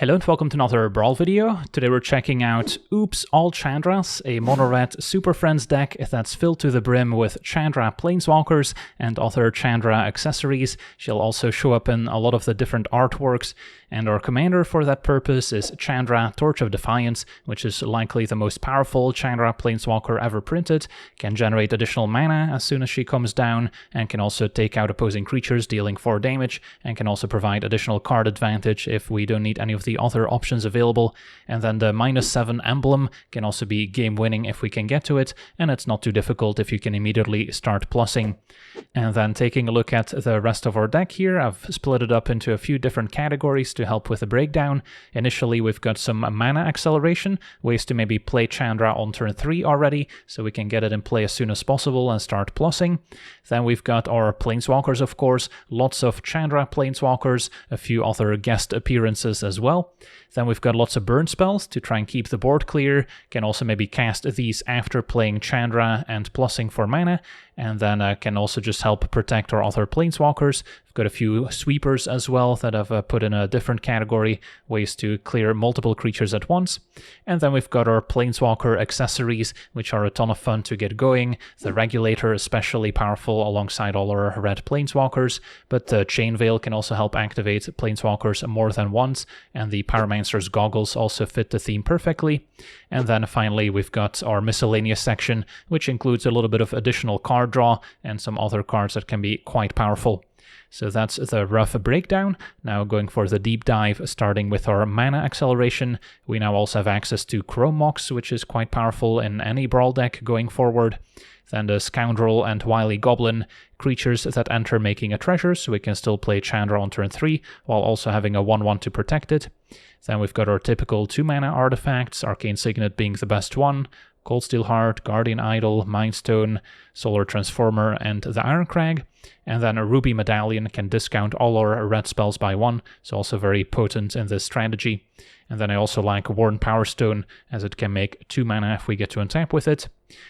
Hello and welcome to another Brawl video. Today we're checking out Oops All Chandras, a mono-red Super Friends deck that's filled to the brim with Chandra Planeswalkers and other Chandra accessories. She'll also show up in a lot of the different artworks, and our commander for that purpose is Chandra, Torch of Defiance, which is likely the most powerful Chandra Planeswalker ever printed, can generate additional mana as soon as she comes down, and can also take out opposing creatures dealing 4 damage, and can also provide additional card advantage if we don't need any of the other options available. And then the -7 emblem can also be game winning if we can get to it, and it's not too difficult if you can immediately start plussing. And then taking a look at the rest of our deck here, I've split it up into a few different categories to help with the breakdown. Initially we've got some mana acceleration, ways to maybe play Chandra on turn 3 already, so we can get it in play as soon as possible and start plussing. Then we've got our Planeswalkers, of course, lots of Chandra Planeswalkers, a few other guest appearances as well. Then we've got lots of burn spells to try and keep the board clear, can also maybe cast these after playing Chandra and plussing for mana, and then can also just help protect our other Planeswalkers. We've got a few sweepers as well that I've put in a different category, ways to clear multiple creatures at once. And then we've got our Planeswalker accessories, which are a ton of fun to get going. The Regulator especially powerful alongside all our red Planeswalkers, but the Chain Veil can also help activate Planeswalkers more than once, and the Pyromancer's Goggles also fit the theme perfectly. And then finally we've got our miscellaneous section, which includes a little bit of additional card draw and some other cards that can be quite powerful. So that's the rough breakdown. Now going for the deep dive, starting with our mana acceleration. We now also have access to Chrome Mox, which is quite powerful in any Brawl deck going forward. Then the Scoundrel and Wily Goblin, creatures that enter making a treasure, so we can still play Chandra on turn 3, while also having a 1/1 to protect it. Then we've got our typical 2-mana artifacts, Arcane Signet being the best one, Cold Steel Heart, Guardian Idol, Mind Stone, Solar Transformer, and the Iron Crag. And then a Ruby Medallion can discount all our red spells by 1, so also very potent in this strategy. And then I also like Worn Power Stone, as it can make 2 mana if we get to untap with it.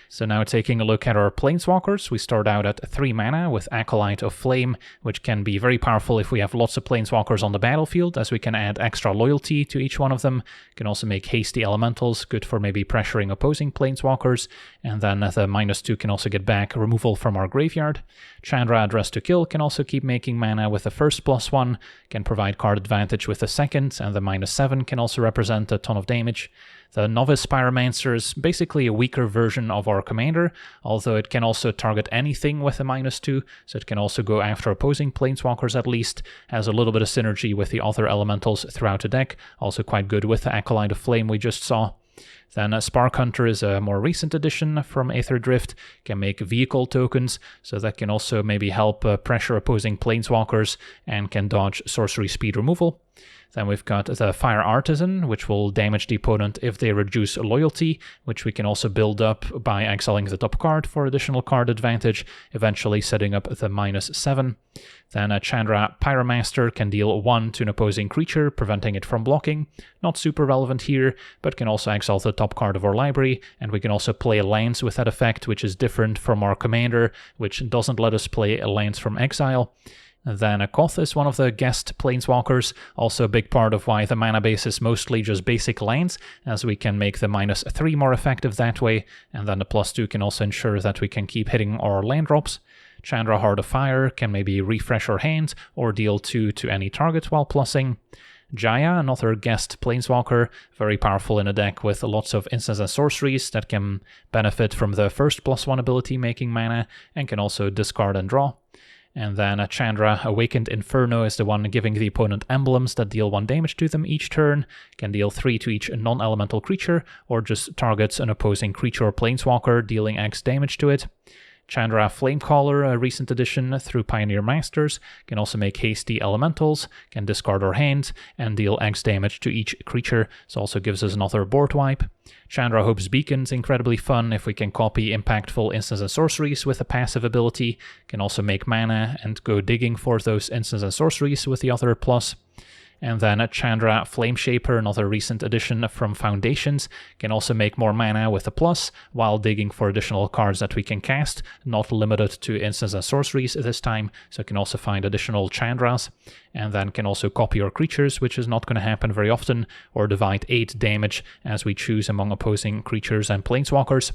So now taking a look at our Planeswalkers, we start out at 3 mana with Acolyte of Flame, which can be very powerful if we have lots of Planeswalkers on the battlefield, as we can add extra loyalty to each one of them. Can also make Hasty Elementals, good for maybe pressuring opposing Planeswalkers. And then the -2 can also get back removal from our graveyard. Chandra Dress to Kill can also keep making mana with the first +1, can provide card advantage with the second, and the -7 can also represent a ton of damage. The Novice Pyromancer is basically a weaker version of our commander, although it can also target anything with a -2, so it can also go after opposing Planeswalkers at least, has a little bit of synergy with the other elementals throughout the deck, also quite good with the Acolyte of Flame we just saw. Then Spark Hunter is a more recent addition from Aetherdrift, can make vehicle tokens, so that can also maybe help pressure opposing Planeswalkers and can dodge sorcery speed removal. Then we've got the Fire Artisan, which will damage the opponent if they reduce loyalty, which we can also build up by exiling the top card for additional card advantage, eventually setting up the -7. Then a Chandra Pyromaster can deal 1 to an opposing creature, preventing it from blocking. Not super relevant here, but can also exile the top card of our library, and we can also play lands with that effect, which is different from our commander, which doesn't let us play lands from exile. Then Koth is one of the guest Planeswalkers, also a big part of why the mana base is mostly just basic lands, as we can make the -3 more effective that way, and then the +2 can also ensure that we can keep hitting our land drops. Chandra Heart of Fire can maybe refresh our hand, or deal 2 to any target while plussing. Jaya, another guest Planeswalker, very powerful in a deck with lots of instants and sorceries that can benefit from the first +1 ability making mana, and can also discard and draw. And then Chandra Awakened Inferno is the one giving the opponent emblems that deal 1 damage to them each turn, can deal 3 to each non-elemental creature, or just targets an opposing creature or Planeswalker, dealing X damage to it. Chandra Flamecaller, a recent addition through Pioneer Masters, can also make Hasty Elementals, can discard our hand, and deal X damage to each creature, so also gives us another board wipe. Chandra Hope's Beacon's incredibly fun if we can copy impactful instants and sorceries with a passive ability, can also make mana and go digging for those instants and sorceries with the other plus. And then Chandra Flameshaper, another recent addition from Foundations, can also make more mana with a plus while digging for additional cards that we can cast, not limited to instants and sorceries this time, so can also find additional Chandras. And then can also copy our creatures, which is not going to happen very often, or divide 8 damage as we choose among opposing creatures and planeswalkers.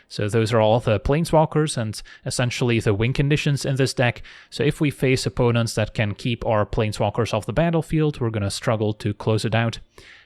So those are all the planeswalkers and essentially the win conditions in this deck. So if we face opponents that can keep our planeswalkers off the battlefield, we're going to struggle to close it out.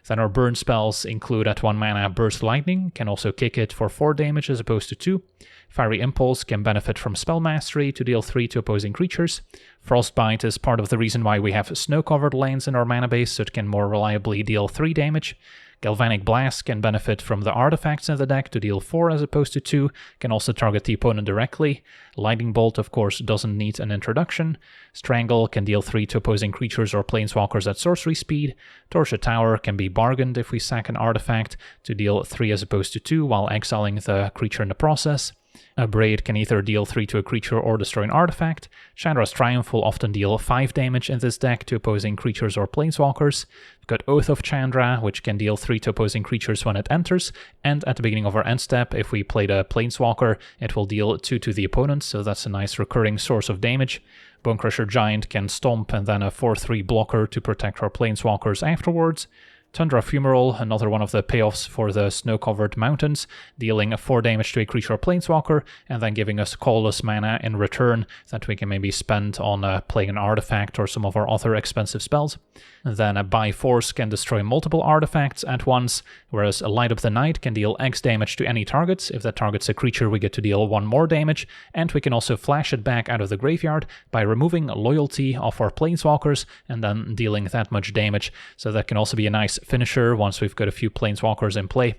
Then our burn spells include at 1 mana Burst Lightning, can also kick it for 4 damage as opposed to 2. Fiery Impulse can benefit from Spell Mastery to deal 3 to opposing creatures. Frostbite is part of the reason why we have snow-covered lands in our mana base, so it can more reliably deal 3 damage. Galvanic Blast can benefit from the artifacts in the deck to deal 4 as opposed to 2, can also target the opponent directly. Lightning Bolt, of course, doesn't need an introduction. Strangle can deal 3 to opposing creatures or planeswalkers at sorcery speed. Torture Tower can be bargained if we sack an artifact to deal 3 as opposed to 2 while exiling the creature in the process. A Braid can either deal 3 to a creature or destroy an artifact. Chandra's Triumph will often deal 5 damage in this deck to opposing creatures or planeswalkers. We've got Oath of Chandra, which can deal 3 to opposing creatures when it enters, and at the beginning of our end step, if we played a planeswalker, it will deal 2 to the opponent, so that's a nice recurring source of damage. Bonecrusher Giant can stomp and then a 4/3 blocker to protect our planeswalkers afterwards. Tundra Fumarole, another one of the payoffs for the snow-covered mountains, dealing 4 damage to a creature or planeswalker, and then giving us colorless mana in return that we can maybe spend on playing an artifact or some of our other expensive spells. And then a By Force can destroy multiple artifacts at once, whereas a Light Up the Night can deal X damage to any target. If that target's a creature, we get to deal 1 more damage, and we can also flash it back out of the graveyard by removing loyalty off our planeswalkers and then dealing that much damage, so that can also be a nice finisher once we've got a few planeswalkers in play.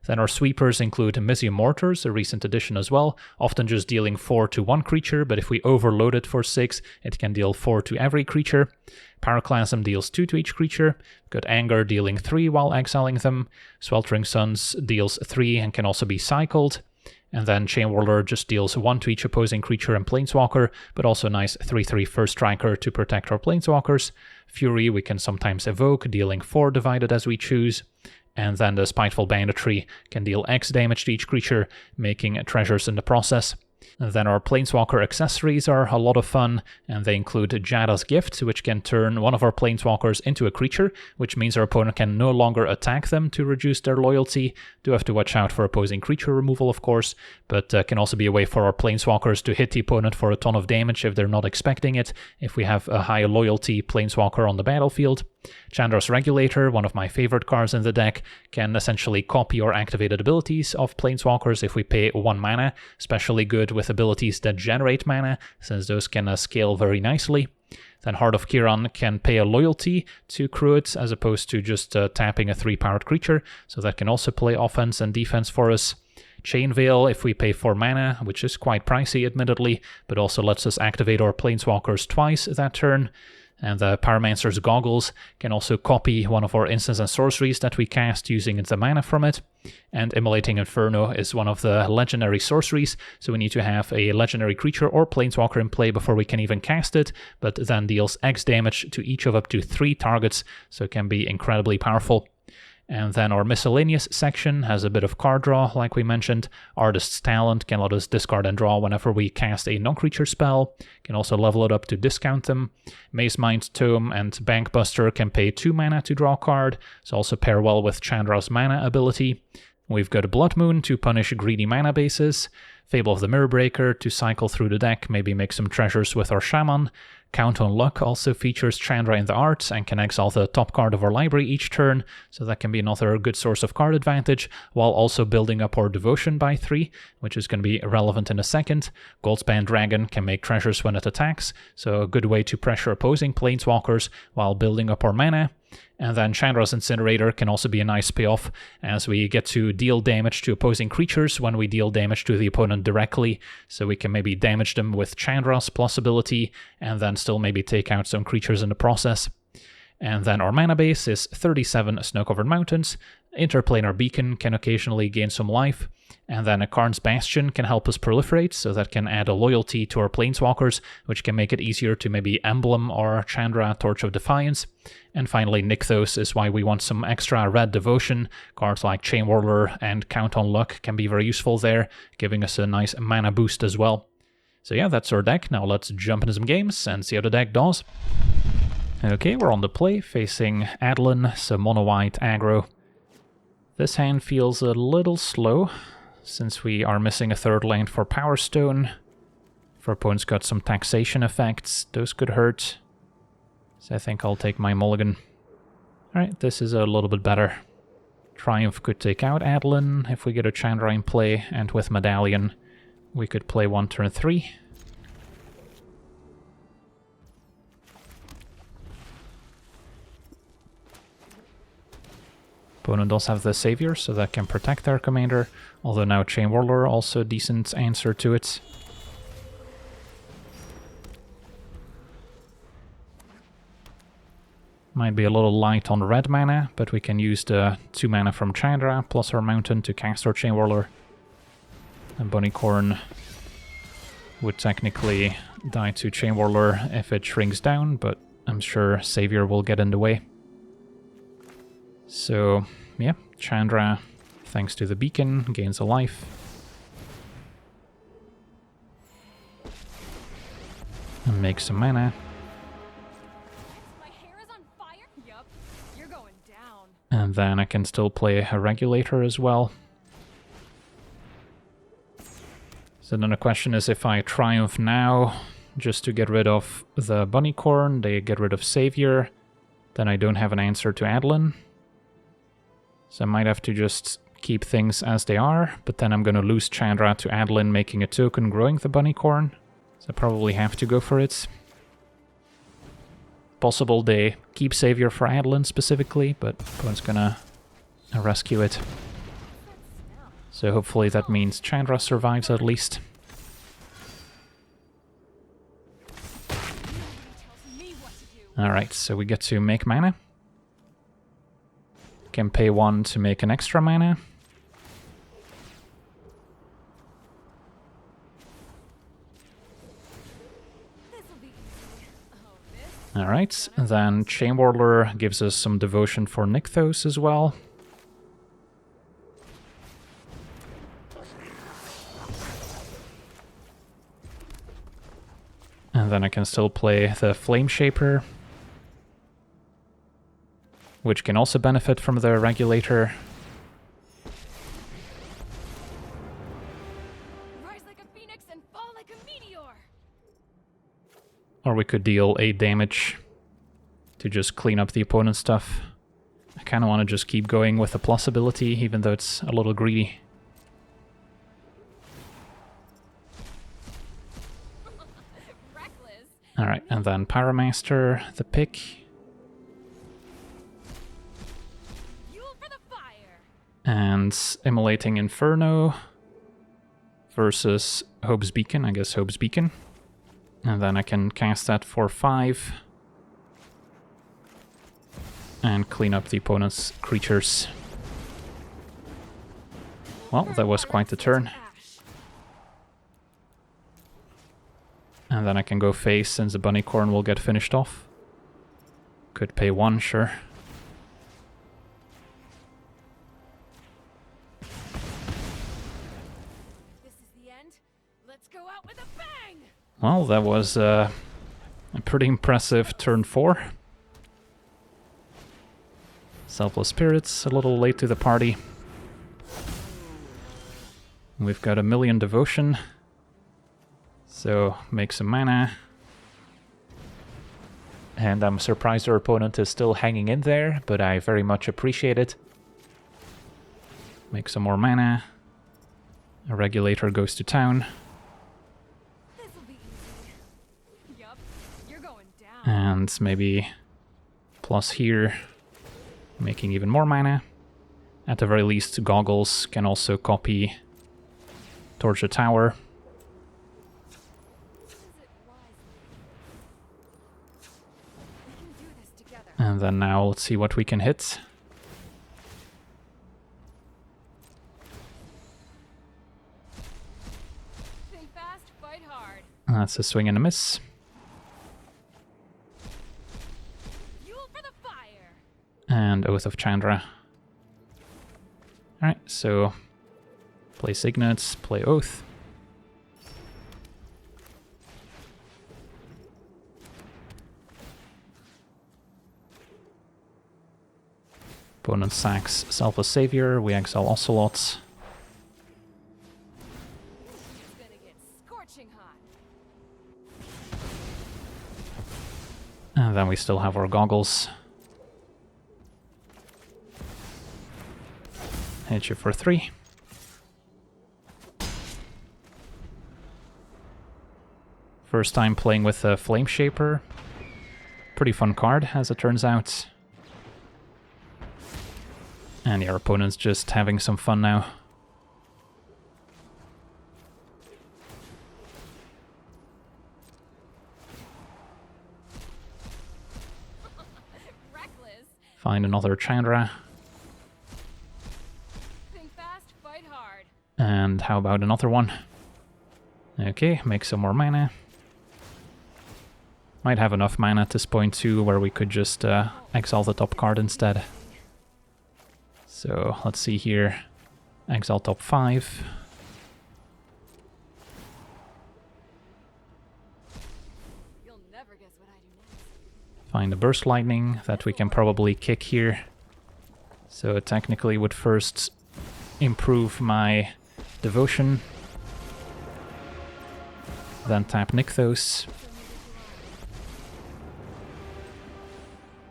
Then our sweepers include Mizzium Mortars, a recent addition as well, often just dealing 4 to 1 creature, but if we overload it for 6, it can deal 4 to every creature. Pyroclasm deals 2 to each creature. We've got Anger dealing 3 while exiling them. Sweltering Suns deals 3 and can also be cycled. And then Chainwhirler just deals 1 to each opposing creature and planeswalker, but also a nice 3/3 first striker to protect our planeswalkers. Fury we can sometimes evoke, dealing 4 divided as we choose. And then the Spiteful Banditry can deal X damage to each creature, making treasures in the process. And then our Planeswalker accessories are a lot of fun, and they include Jada's Gift, which can turn one of our Planeswalkers into a creature, which means our opponent can no longer attack them to reduce their loyalty. Do have to watch out for opposing creature removal, of course, but can also be a way for our Planeswalkers to hit the opponent for a ton of damage if they're not expecting it, if we have a high loyalty Planeswalker on the battlefield. Chandra's Regulator, one of my favorite cards in the deck, can essentially copy or activated abilities of Planeswalkers if we pay 1 mana, especially good with abilities that generate mana, since those can scale very nicely. Then Heart of Kiran can pay a loyalty to crew it, as opposed to just tapping a 3-powered creature, so that can also play offense and defense for us. Chain Veil if we pay 4 mana, which is quite pricey admittedly, but also lets us activate our Planeswalkers twice that turn. And the Pyromancer's Goggles can also copy one of our instants and sorceries that we cast using the mana from it. And Immolating Inferno is one of the legendary sorceries, so we need to have a legendary creature or planeswalker in play before we can even cast it, but then deals X damage to each of up to 3 targets, so it can be incredibly powerful. And then our miscellaneous section has a bit of card draw, like we mentioned. Artist's Talent can let us discard and draw whenever we cast a non-creature spell. Can also level it up to discount them. Maze Mind Tome and Bankbuster can pay 2 mana to draw a card, so also pair well with Chandra's mana ability. We've got Blood Moon to punish greedy mana bases. Fable of the Mirrorbreaker to cycle through the deck, maybe make some treasures with our Shaman. Count on Luck also features Chandra in the art and can exile the top card of our library each turn, so that can be another good source of card advantage, while also building up our Devotion by 3, which is going to be relevant in a second. Goldspan Dragon can make treasures when it attacks, so a good way to pressure opposing planeswalkers while building up our mana. And then Chandra's Incinerator can also be a nice payoff, as we get to deal damage to opposing creatures when we deal damage to the opponent directly, so we can maybe damage them with Chandra's plus ability, and then still maybe take out some creatures in the process. And then our mana base is 37 Snow-Covered Mountains, Interplanar Beacon can occasionally gain some life, and then a Karn's Bastion can help us proliferate, so that can add a loyalty to our Planeswalkers, which can make it easier to maybe Emblem or Chandra Torch of Defiance. And finally, Nykthos is why we want some extra red devotion. Cards like Chain Whirler and Count on Luck can be very useful there, giving us a nice mana boost as well. So yeah, that's our deck. Now let's jump into some games and see how the deck does. Okay, we're on the play, facing Adeline, some mono-white aggro. This hand feels a little slow, since we are missing a third land for Power Stone. If our opponent's got some taxation effects, those could hurt. So I think I'll take my mulligan. Alright, this is a little bit better. Triumph could take out Adeline if we get a Chandra in play, and with Medallion we could play one turn 3. Opponent does have the Savior, so that can protect their commander, although now Chain Whirler also a decent answer to it. Might be a little light on red mana, but we can use the 2 mana from Chandra plus our Mountain to cast our Chain Whirler. And Bunnycorn would technically die to Chain Whirler if it shrinks down, but I'm sure Savior will get in the way. So, yeah, Chandra, thanks to the beacon, gains a life. And makes some mana. My hair is on fire? Yup, you're going down. And then I can still play a Regulator as well. So then the question is, if I Triumph now, just to get rid of the Bunnycorn, they get rid of Savior, then I don't have an answer to Adeline. So I might have to just keep things as they are, but then I'm going to lose Chandra to Adeline, making a token growing the Bunnycorn. So I probably have to go for it. Possible they keep Savior for Adeline specifically, but opponent's gonna rescue it. So hopefully that means Chandra survives at least. Alright, so we get to make mana. Can pay 1 to make an extra mana. Alright, then Chain Whirler gives us some devotion for Nykthos as well. And then I can still play the Flame Shaper, which can also benefit from the Regulator. Rise like a phoenix and fall like a meteor. Or we could deal 8 damage to just clean up the opponent's stuff. I kind of want to just keep going with the plus ability, even though it's a little greedy. Reckless. Alright, and then Pyromaster, the pick. And Immolating Inferno versus Hope's Beacon, I guess Hope's Beacon. And then I can cast that for 5. And clean up the opponent's creatures. Well, that was quite the turn. And then I can go face since the Bunnycorn will get finished off. Could pay 1, sure. Well, that was a pretty impressive turn 4. Selfless Spirits, a little late to the party. We've got 1,000,000 devotion, so make some mana. And I'm surprised our opponent is still hanging in there, but I very much appreciate it. Make some more mana. A Regulator goes to town. And maybe plus here, making even more mana. At the very least, Goggles can also copy Torch the Tower. And then now let's see what we can hit. That's a swing and a miss. Fuel for the fire. And Oath of Chandra. Alright, so play Signets, play Oath. Opponent sacks Selfless Savior, we exile Ocelots. It's gonna get scorching hot. And then we still have our goggles. Hit you for 3. First time playing with a Flame Shaper. Pretty fun card, as it turns out. And your opponent's just having some fun now. Reckless. Find another Chandra. Think fast, fight hard. And how about another one? Okay, make some more mana. Might have enough mana at this point too, where we could just exile the top card instead. So let's see here. Exile top 5. You'll never guess what I do next. Find a Burst Lightning that we can probably kick here. So it technically would first improve my Devotion. Then tap Nykthos.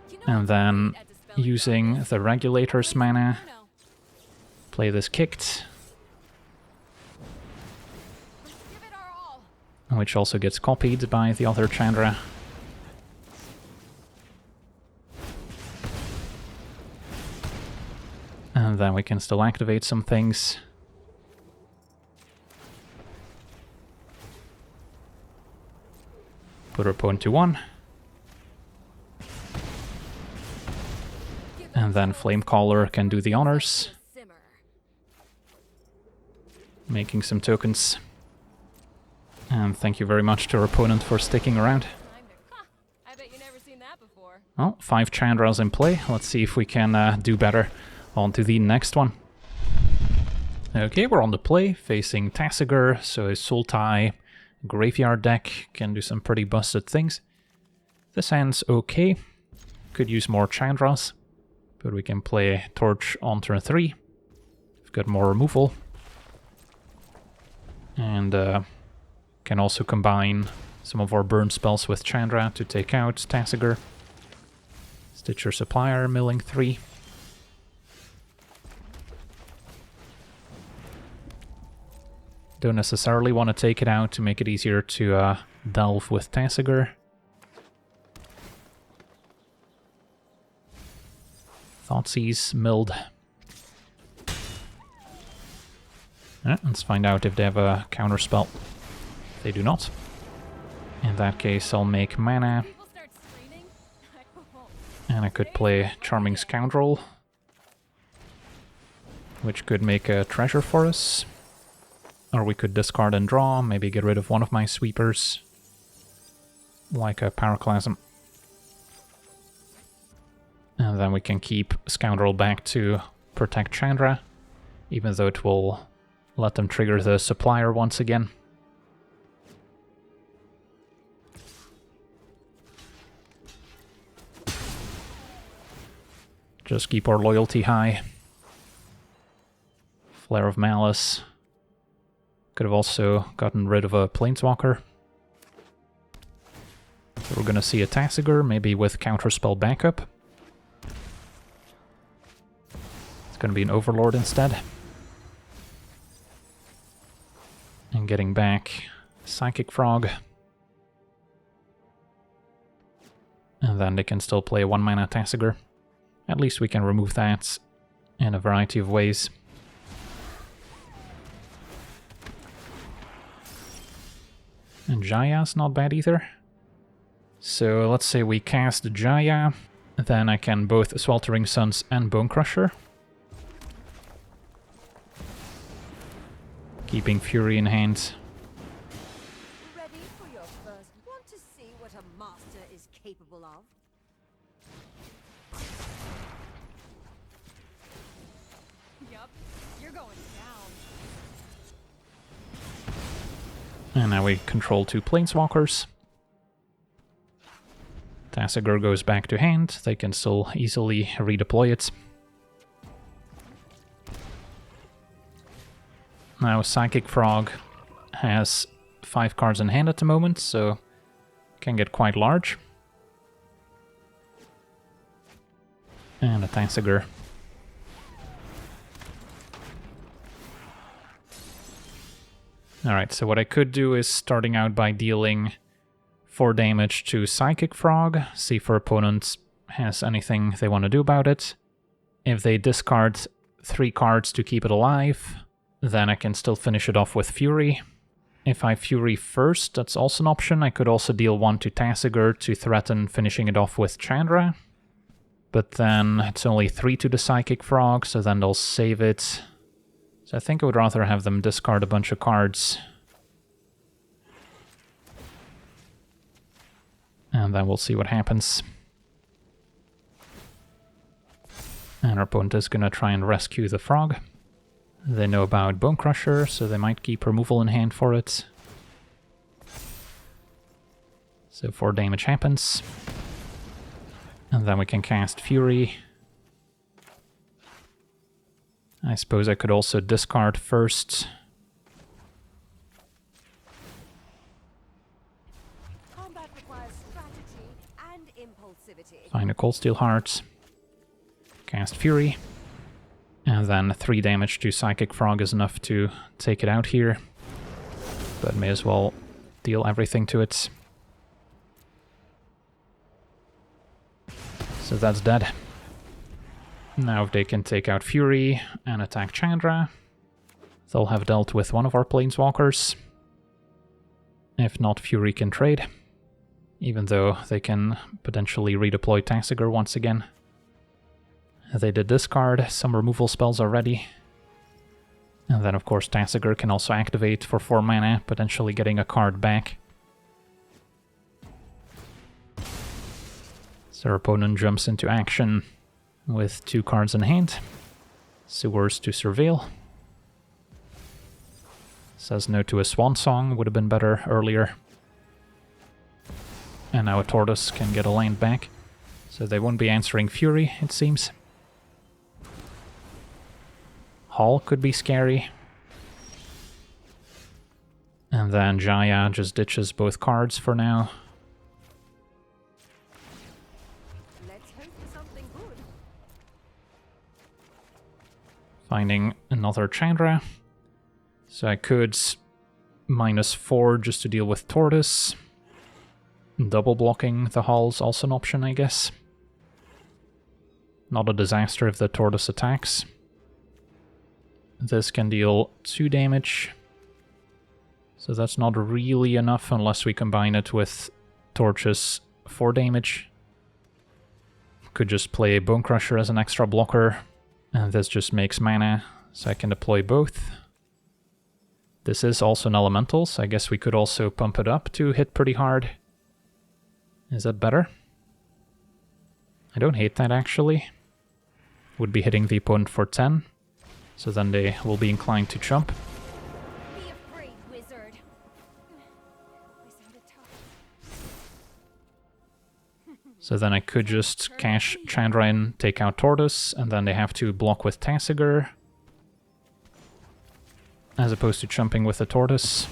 You know And I'm then great at dispelling using darkness. the Regulator's mana, Inferno. play this kicked. Let's give it our all. Which also gets copied by the other Chandra. And then we can still activate some things. Put our opponent to 1. And then Flamecaller can do the honors, Simmer. making some tokens. And thank you very much to our opponent for sticking around. Time to. Huh. I bet you never seen that before. Well, 5 Chandras in play. Let's see if we can do better. On to the next one. Okay, we're on the play, facing Tasigur, so a Sultai graveyard deck can do some pretty busted things. This hand's okay. Could use more Chandras, but we can play Torch on turn 3. We've got more removal. And can also combine some of our burn spells with Chandra to take out Tasigur. Stitcher Supplier, milling 3. Don't necessarily want to take it out to make it easier to delve with Tasigur. Thoughtseize, milled. Let's find out if they have a counterspell. They do not. In that case, I'll make mana. People start screaming. I won't. And I could play Charming Scoundrel, which could make a treasure for us. Or we could discard and draw, maybe get rid of one of my sweepers, like a Pyroclasm. And then we can keep Scoundrel back to protect Chandra, even though it will let them trigger the Supplier once again. Just keep our loyalty high. Flare of Malice. Could have also gotten rid of a Planeswalker. So we're gonna see a Tasigur, maybe with Counterspell backup. It's gonna be an Overlord instead. And getting back Psychic Frog. And then they can still play 1 mana Tasigur. At least we can remove that in a variety of ways. And Jaya's not bad either. So let's say we cast Jaya, then I can both Sweltering Suns and Bone Crusher. Keeping Fury in hand. Ready for your And now we control 2 planeswalkers. Tasigur goes back to hand. They can still easily redeploy it. Now Psychic Frog has 5 cards in hand at the moment, so can get quite large. And a Tasigur. Alright, so what I could do is starting out by dealing 4 damage to Psychic Frog, see if our opponent has anything they want to do about it. If they discard 3 cards to keep it alive, then I can still finish it off with Fury. If I Fury first, that's also an option. I could also deal 1 to Tasigur to threaten finishing it off with Chandra. But then it's only 3 to the Psychic Frog, so then they'll save it. So I think I would rather have them discard a bunch of cards. And then we'll see what happens. And our opponent is going to try and rescue the frog. They know about Bone Crusher, so they might keep removal in hand for it. So 4 damage happens. And then we can cast Fury. I suppose I could also discard first. Combat requires strategy and impulsivity. Find a Cold Steel Heart. Cast Fury. And then 3 damage to Psychic Frog is enough to take it out here. But may as well deal everything to it. So that's dead. Now if they can take out Fury and attack Chandra, they'll have dealt with one of our planeswalkers. If not, Fury can trade, even though they can potentially redeploy Tasigur once again. They did discard some removal spells already. And then of course Tasigur can also activate for 4 mana, potentially getting a card back. So our opponent jumps into action with 2 cards in hand. Sewers to Surveil. Says no to a Swan Song, would have been better earlier. And now a Tortoise can get a land back. So they won't be answering Fury, it seems. Hall could be scary. And then Jaya just ditches both cards for now. Let's hope for something good. Finding another Chandra. So I could -4 just to deal with Tortoise. Double blocking the Hall's also an option, I guess. Not a disaster if the Tortoise attacks. This can deal 2 damage. So that's not really enough unless we combine it with Torch's 4 damage. Could just play Bone Crusher as an extra blocker. And this just makes mana, so I can deploy both. This is also an elemental, so I guess we could also pump it up to hit pretty hard. Is that better? I don't hate that, actually. Would be hitting the opponent for 10, so then they will be inclined to jump. Be afraid, wizard. They sounded tough. So then I could just cash Chandra in, take out Tortoise, and then they have to block with Tasigur. As opposed to jumping with the Tortoise.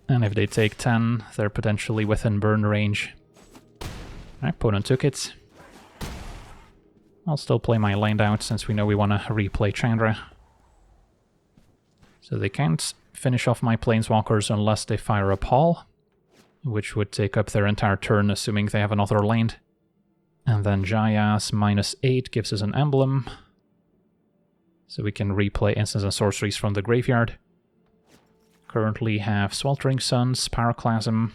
And if they take 10, they're potentially within burn range. My opponent took it. I'll still play my land out since we know we want to replay Chandra. So they can't finish off my planeswalkers unless they fire up Hall, which would take up their entire turn, assuming they have another land. And then Jaya's -8 gives us an emblem, so we can replay instants and sorceries from the graveyard. Currently have Sweltering Suns, Pyroclasm,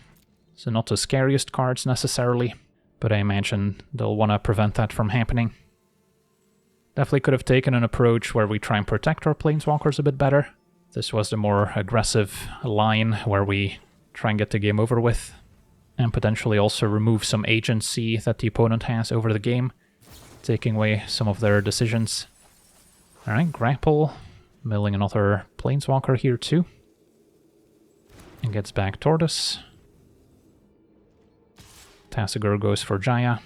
so not the scariest cards necessarily, but I imagine they'll want to prevent that from happening. Definitely could have taken an approach where we try and protect our planeswalkers a bit better. This was the more aggressive line where we try and get the game over with, and potentially also remove some agency that the opponent has over the game, taking away some of their decisions. Alright, grapple. Milling another Planeswalker here too. And gets back Tortoise. Tasigur goes for Jaya.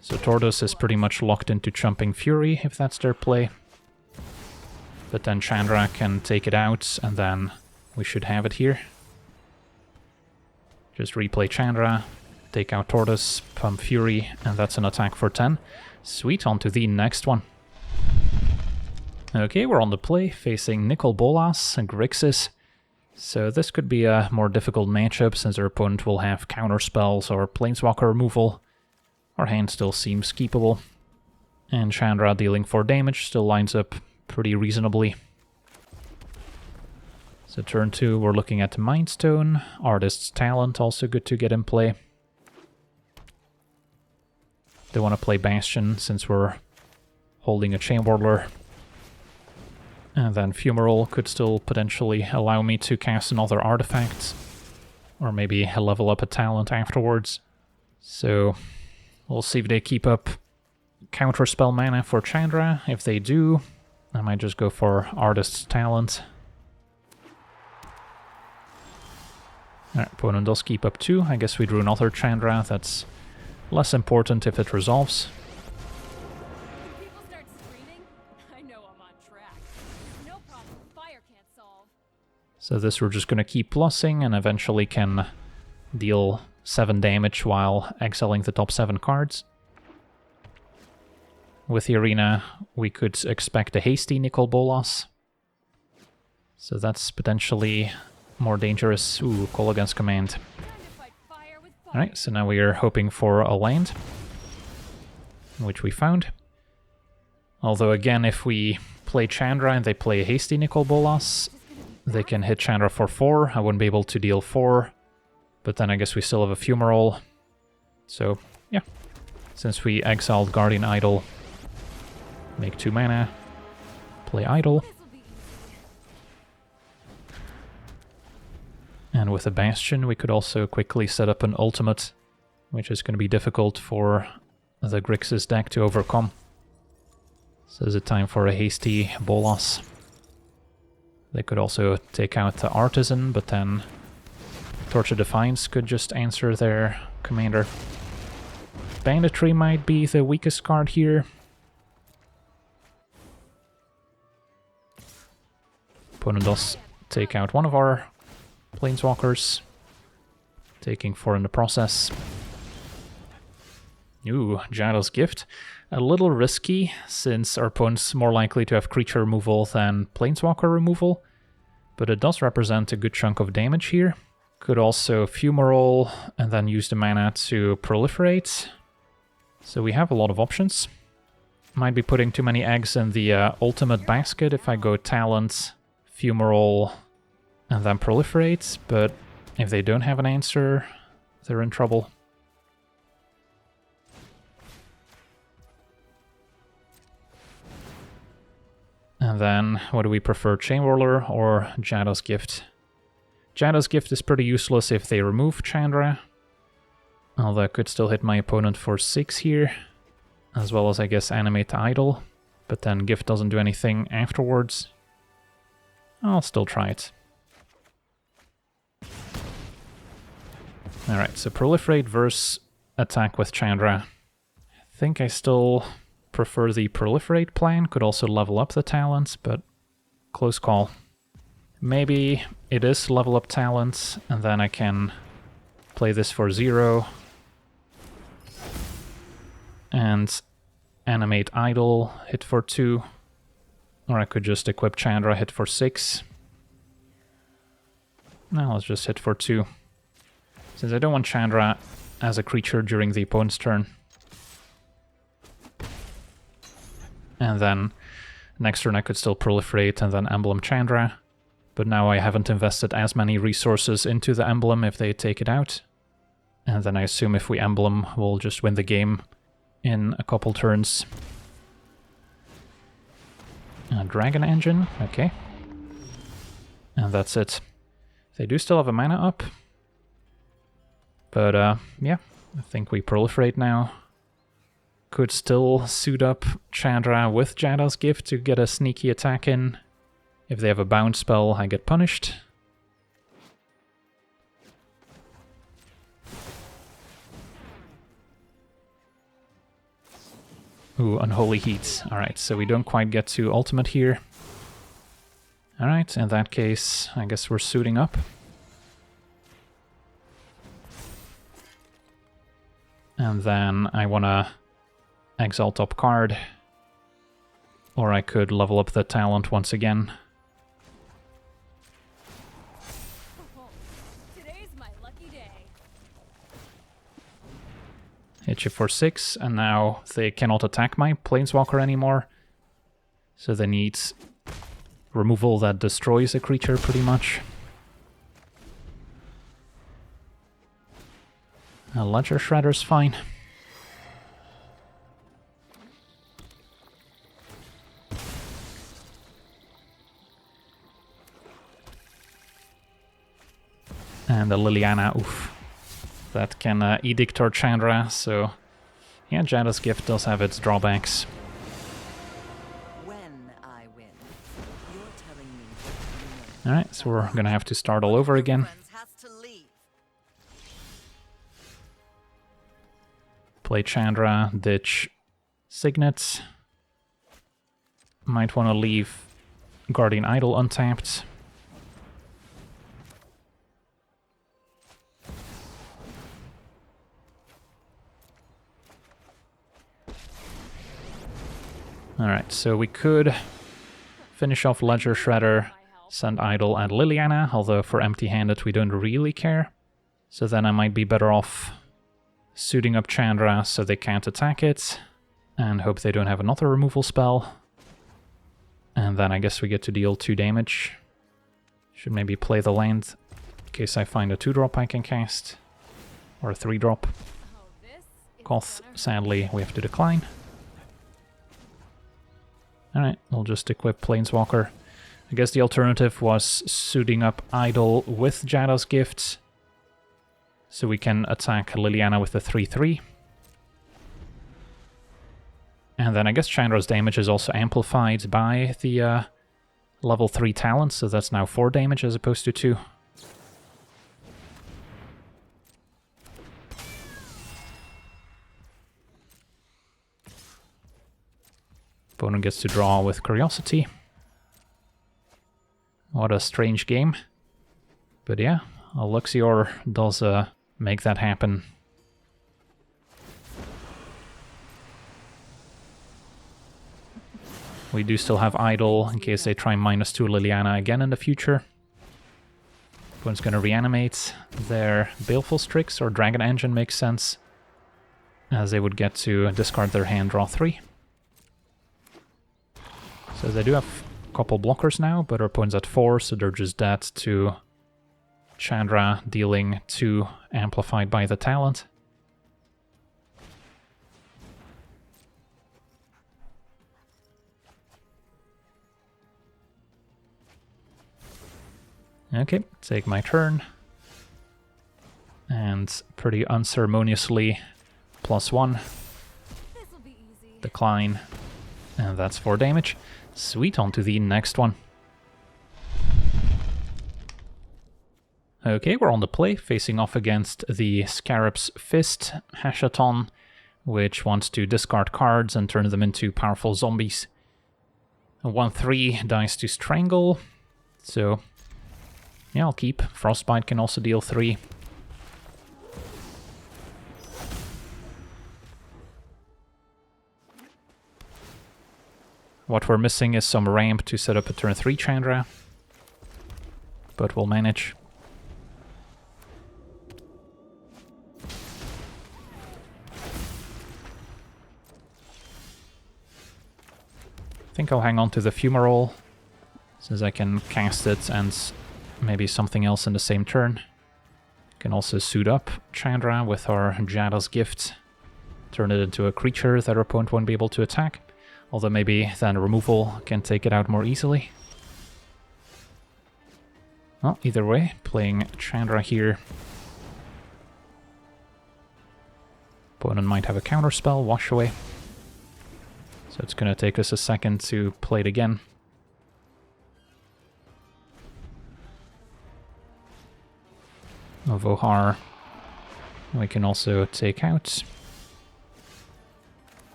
So Tortoise is pretty much locked into Chumping Fury, if that's their play. But then Chandra can take it out, and then we should have it here. Just replay Chandra, take out Tortoise, pump Fury, and that's an attack for 10. Sweet, on to the next one. Okay, we're on the play, facing Nicol, Bolas, and Grixis. So this could be a more difficult matchup, since our opponent will have counter spells or Planeswalker removal. Our hand still seems keepable. And Chandra dealing 4 damage still lines up pretty reasonably. So turn 2, we're looking at Mind Stone. Artist's Talent, also good to get in play. They want to play Bastion, since we're holding a Chain Whirler. And then Fumarole could still potentially allow me to cast another artifact. Or maybe level up a talent afterwards. So we'll see if they keep up counterspell mana for Chandra. If they do, I might just go for Artist's Talent. Alright, opponent does keep up 2. I guess we drew another Chandra. That's less important if it resolves. When people start screaming, I know I'm on track. No problem fire can't solve. So this we're just going to keep plussing and eventually can deal 7 damage while exiling the top 7 cards. With the arena, we could expect a hasty Nicol Bolas. So that's potentially more dangerous. Ooh, call against command. Time to fight fire with fire. Alright, so now we are hoping for a land, which we found. Although again, if we play Chandra and they play a hasty Nicol Bolas, they can hit Chandra for 4. I wouldn't be able to deal 4. But then I guess we still have a Fumarole. So, yeah. Since we exiled Guardian Idol, make 2 mana, play Idol. This'll be easy. And with a Bastion, we could also quickly set up an ultimate, which is going to be difficult for the Grixis deck to overcome. So is it time for a hasty Bolas? They could also take out the Artisan, but then Torch of Defiance could just answer their commander. Banditry might be the weakest card here. Opponent does take out one of our Planeswalkers, taking 4 in the process. Ooh, Jadal's Gift. A little risky, since our opponent's more likely to have creature removal than Planeswalker removal, but it does represent a good chunk of damage here. Could also Fumarole and then use the mana to proliferate. So we have a lot of options. Might be putting too many eggs in the ultimate basket if I go Talent, Fumarole, and then proliferate, but if they don't have an answer, they're in trouble. And then, what do we prefer, Chain Whirler or Jada's Gift? Jada's Gift is pretty useless if they remove Chandra, although I could still hit my opponent for 6 here, as well as I guess Animate Idol, but then Gift doesn't do anything afterwards. I'll still try it. Alright, so Proliferate versus Attack with Chandra. I think I still prefer the Proliferate plan, could also level up the talents, but close call. Maybe it is level up talents, and then I can play this for 0, and Animate Idol, hit for 2, or I could just equip Chandra, hit for 6. Now let's just hit for 2. Since I don't want Chandra as a creature during the opponent's turn. And then next turn I could still proliferate and then emblem Chandra. But now I haven't invested as many resources into the emblem if they take it out. And then I assume if we emblem, we'll just win the game in a couple turns. Dragon Engine, okay. And that's it. They do still have a mana up. But yeah, I think we proliferate now. Could still suit up Chandra with Jada's gift to get a sneaky attack in. If they have a bounce spell, I get punished. Ooh, Unholy Heat. Alright, so we don't quite get to ultimate here. Alright, in that case, I guess we're suiting up. And then I want to exile top card. Or I could level up the talent once again. Today's my lucky day. Hit you for 6, and now they cannot attack my Planeswalker anymore. So they need removal that destroys a creature, pretty much. A Ledger Shredder's fine. And the Liliana, oof. That can Edict or Chandra, so yeah, Jada's gift does have its drawbacks. When I win, you're telling me what you know. Alright, so we're gonna have to start all over again. Friends has to leave. Play Chandra, ditch Signet. Might want to leave Guardian Idol untapped. Alright, so we could finish off Ledger Shredder, send Idol and Liliana, although for empty-handed we don't really care. So then I might be better off suiting up Chandra so they can't attack it, and hope they don't have another removal spell. And then I guess we get to deal 2 damage. Should maybe play the land in case I find a 2-drop I can cast, or a 3-drop. Oh, this is Koth, sadly, we have to decline. Alright, we'll just equip Planeswalker. I guess the alternative was suiting up Idol with Jada's gifts, so we can attack Liliana with a 3/3. And then I guess Chandra's damage is also amplified by the level 3 talent, so that's now 4 damage as opposed to 2. Opponent gets to draw with Curiosity. What a strange game. But yeah, Luxior does make that happen. We do still have Idol in case they try -2 Liliana again in the future. Opponent's gonna reanimate their Baleful Strix or Dragon Engine makes sense, as they would get to discard their hand, draw 3. So they do have a couple blockers now, but our opponent's at 4, so they're just dead to Chandra dealing 2 amplified by the talent. Okay, take my turn. And pretty unceremoniously, +1, this'll be easy. decline, and that's 4 damage. Sweet, on to the next one. Okay, we're on the play, facing off against the Scarab's Fist, Hashaton, which wants to discard cards and turn them into powerful zombies. A 1/3 dies to Strangle, so yeah, I'll keep. Frostbite can also deal 3. What we're missing is some ramp to set up a turn 3 Chandra, but we'll manage. I think I'll hang on to the Fumarole, since I can cast it and maybe something else in the same turn. Can also suit up Chandra with our Jada's Gift, turn it into a creature that our opponent won't be able to attack. Although maybe then removal can take it out more easily. Well, either way, playing Chandra here. Opponent might have a counterspell, wash away. So it's going to take us a second to play it again. Vohar we can also take out.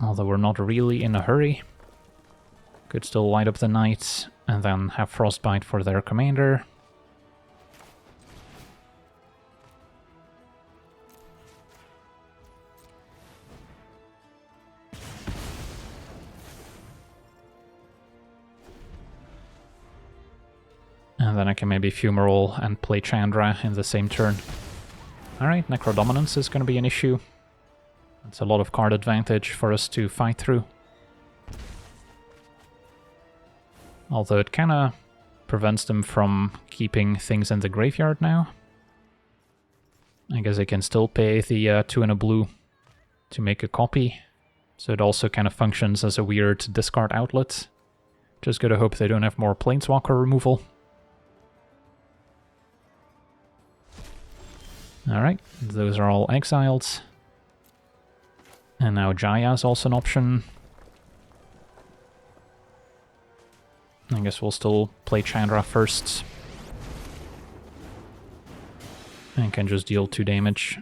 Although we're not really in a hurry. Could still light up the knights and then have Frostbite for their commander. And then I can maybe Fumarole and play Chandra in the same turn. Alright, Necrodominance is going to be an issue. It's a lot of card advantage for us to fight through. Although it kinda prevents them from keeping things in the graveyard now. I guess I can still pay the 2 and a blue to make a copy. So it also kind of functions as a weird discard outlet. Just gotta hope they don't have more Planeswalker removal. Alright, those are all exiled. And now Jaya is also an option. I guess we'll still play Chandra first. And can just deal 2 damage.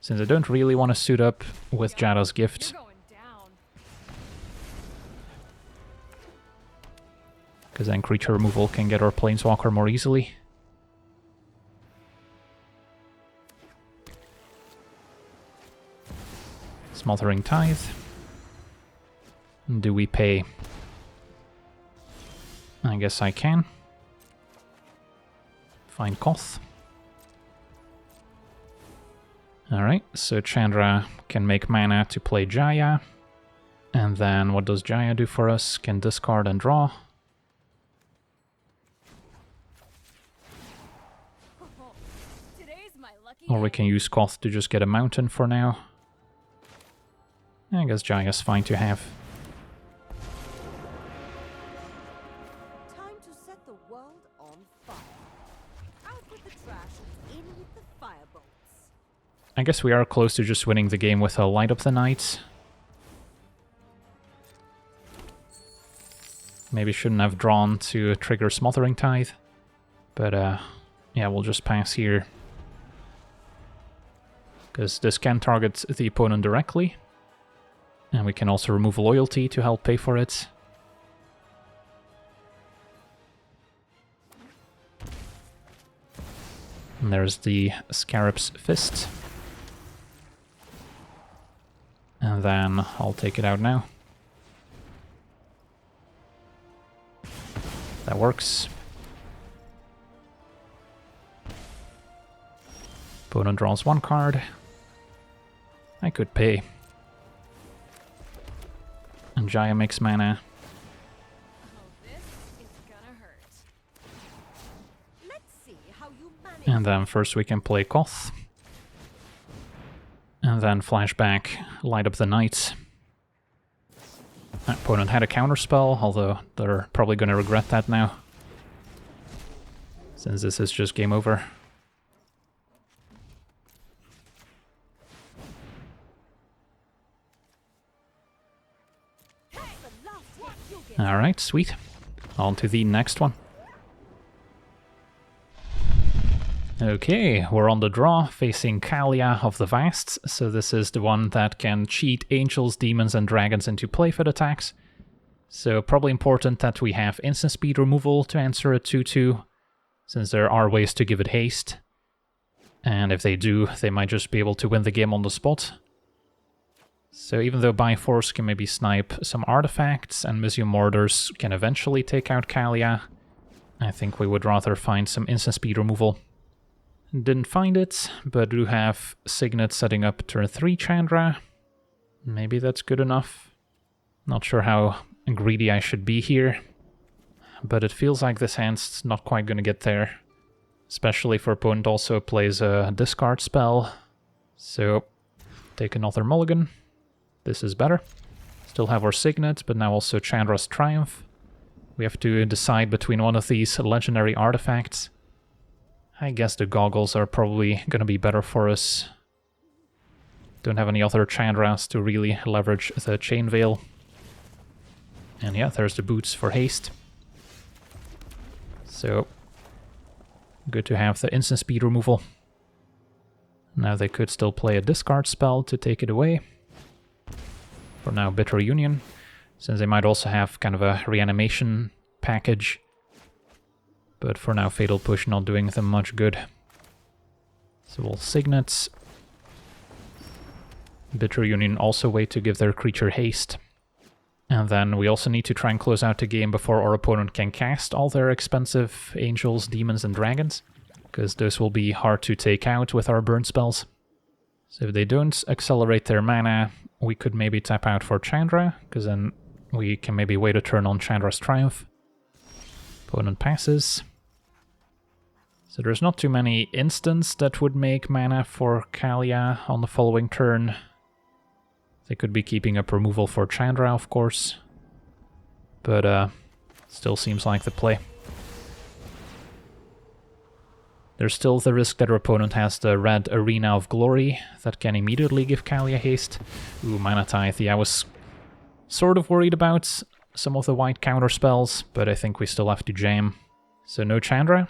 Since I don't really want to suit up with Jada's Gift. Because then creature removal can get our Planeswalker more easily. Smothering Tithe. Do we pay? I guess I can. Find Koth. Alright, so Chandra can make mana to play Jaya. And then what does Jaya do for us? Can discard and draw. Or we can use Koth to just get a mountain for now. I guess Jaya's fine to have. Time to set the world on fire. Out with the trash, in with the firebolts. I guess we are close to just winning the game with a Light Up the Night. Maybe shouldn't have drawn to trigger Smothering Tithe. But yeah, we'll just pass here. Because this can target the opponent directly. And we can also remove Loyalty to help pay for it. And there's the Scarab's Fist. And then I'll take it out now. That works. Opponent draws 1 card. I could pay. And Jaya makes mana. And then first we can play Koth. And then flashback, Light Up the Night. Opponent had a counterspell, although they're probably going to regret that now. Since this is just game over. Alright, sweet. On to the next one. Okay, we're on the draw, facing Kaalia of the Vasts, so this is the one that can cheat angels, demons, and dragons into playfit attacks. So probably important that we have instant speed removal to answer a 2-2, since there are ways to give it haste. And if they do, they might just be able to win the game on the spot. So even though Byforce can maybe snipe some artifacts, and Museum Mortars can eventually take out Kaalia, I think we would rather find some instant speed removal. Didn't find it, but do have Signet setting up turn 3 Chandra. Maybe that's good enough. Not sure how greedy I should be here, but it feels like this hand's not quite gonna get there. Especially if our opponent also plays a discard spell. So, take another mulligan. This is better. Still have our Signet, but now also Chandra's Triumph. We have to decide between one of these legendary artifacts. I guess the goggles are probably going to be better for us. Don't have any other Chandras to really leverage the Chain Veil. And yeah, there's the boots for haste. So, good to have the instant speed removal. Now they could still play a discard spell to take it away. For now, Bitter Union, since they might also have kind of a reanimation package. But for now, Fatal Push not doing them much good. So we'll Signet. Bitter Union also wait to give their creature haste. And then we also need to try and close out the game before our opponent can cast all their expensive angels, demons, and dragons, because those will be hard to take out with our burn spells. So if they don't accelerate their mana, we could maybe tap out for Chandra, because then we can maybe wait a turn on Chandra's Triumph. Opponent passes. So there's not too many instants that would make mana for Kaalia on the following turn. They could be keeping up removal for Chandra, of course. But still seems like the play. There's still the risk that our opponent has the red Arena of Glory that can immediately give Kaalia haste. Ooh, Mana Tithe. Yeah, I was sort of worried about some of the white counter spells, but I think we still have to jam. So no Chandra.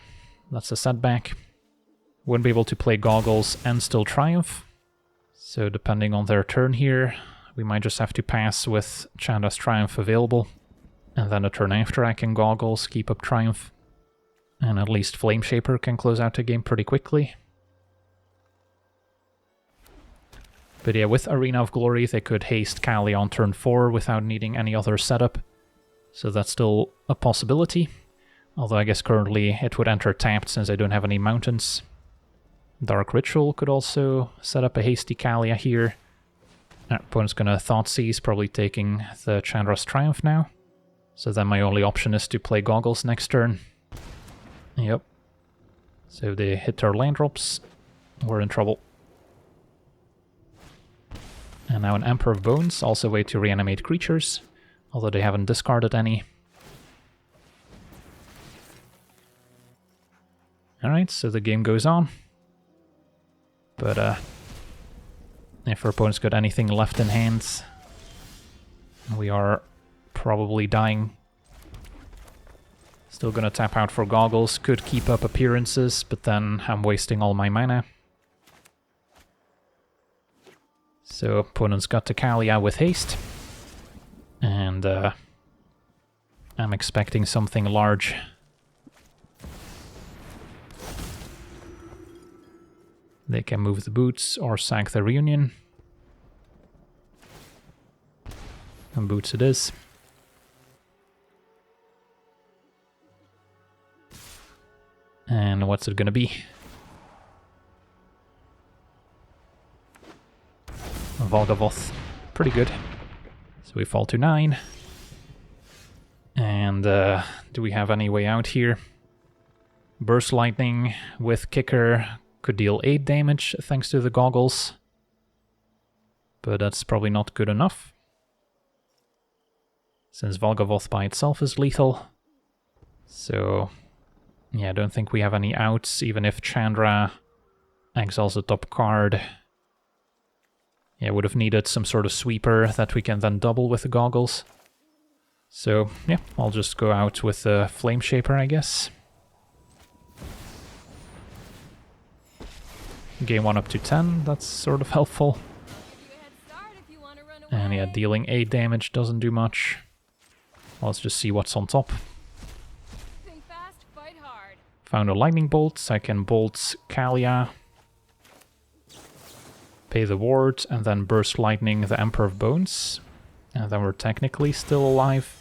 That's a setback. Wouldn't be able to play Goggles and still Triumph. So depending on their turn here, we might just have to pass with Chandra's Triumph available. And then a turn after I can Goggles, keep up Triumph. And at least Flame Shaper can close out the game pretty quickly. But yeah, with Arena of Glory they could haste Kaalia on turn 4 without needing any other setup. So that's still a possibility. Although I guess currently it would enter tapped since I don't have any mountains. Dark Ritual could also set up a hasty Kaalia here. Our opponent's gonna Thoughtseize, probably taking the Chandra's Triumph now. So then my only option is to play Goggles next turn. Yep. So if they hit their land drops, we're in trouble. And now an Emperor of Bones, also a way to reanimate creatures, although they haven't discarded any. Alright, so the game goes on. But if our opponent's got anything left in hand, we are probably dying. Still gonna tap out for Goggles, could keep up appearances, but then I'm wasting all my mana. So opponent's got to Kaalia with haste. And I'm expecting something large. They can move the boots or sack the reunion. And boots it is. And what's it gonna be? Volgavoth. Pretty good. So we fall to 9. And do we have any way out here? Burst Lightning with Kicker could deal 8 damage thanks to the Goggles. But that's probably not good enough. Since Volgavoth by itself is lethal. So yeah, I don't think we have any outs, even if Chandra exiles the top card. Yeah, would have needed some sort of sweeper that we can then double with the Goggles. So yeah, I'll just go out with the Flame Shaper, I guess. Game 1 up to 10, that's sort of helpful. And yeah, dealing 8 damage doesn't do much. Let's just see what's on top. Think fast, fight hard. Found a Lightning Bolt, I can bolt Kaalia. Pay the ward, and then Burst Lightning the Emperor of Bones. And then we're technically still alive.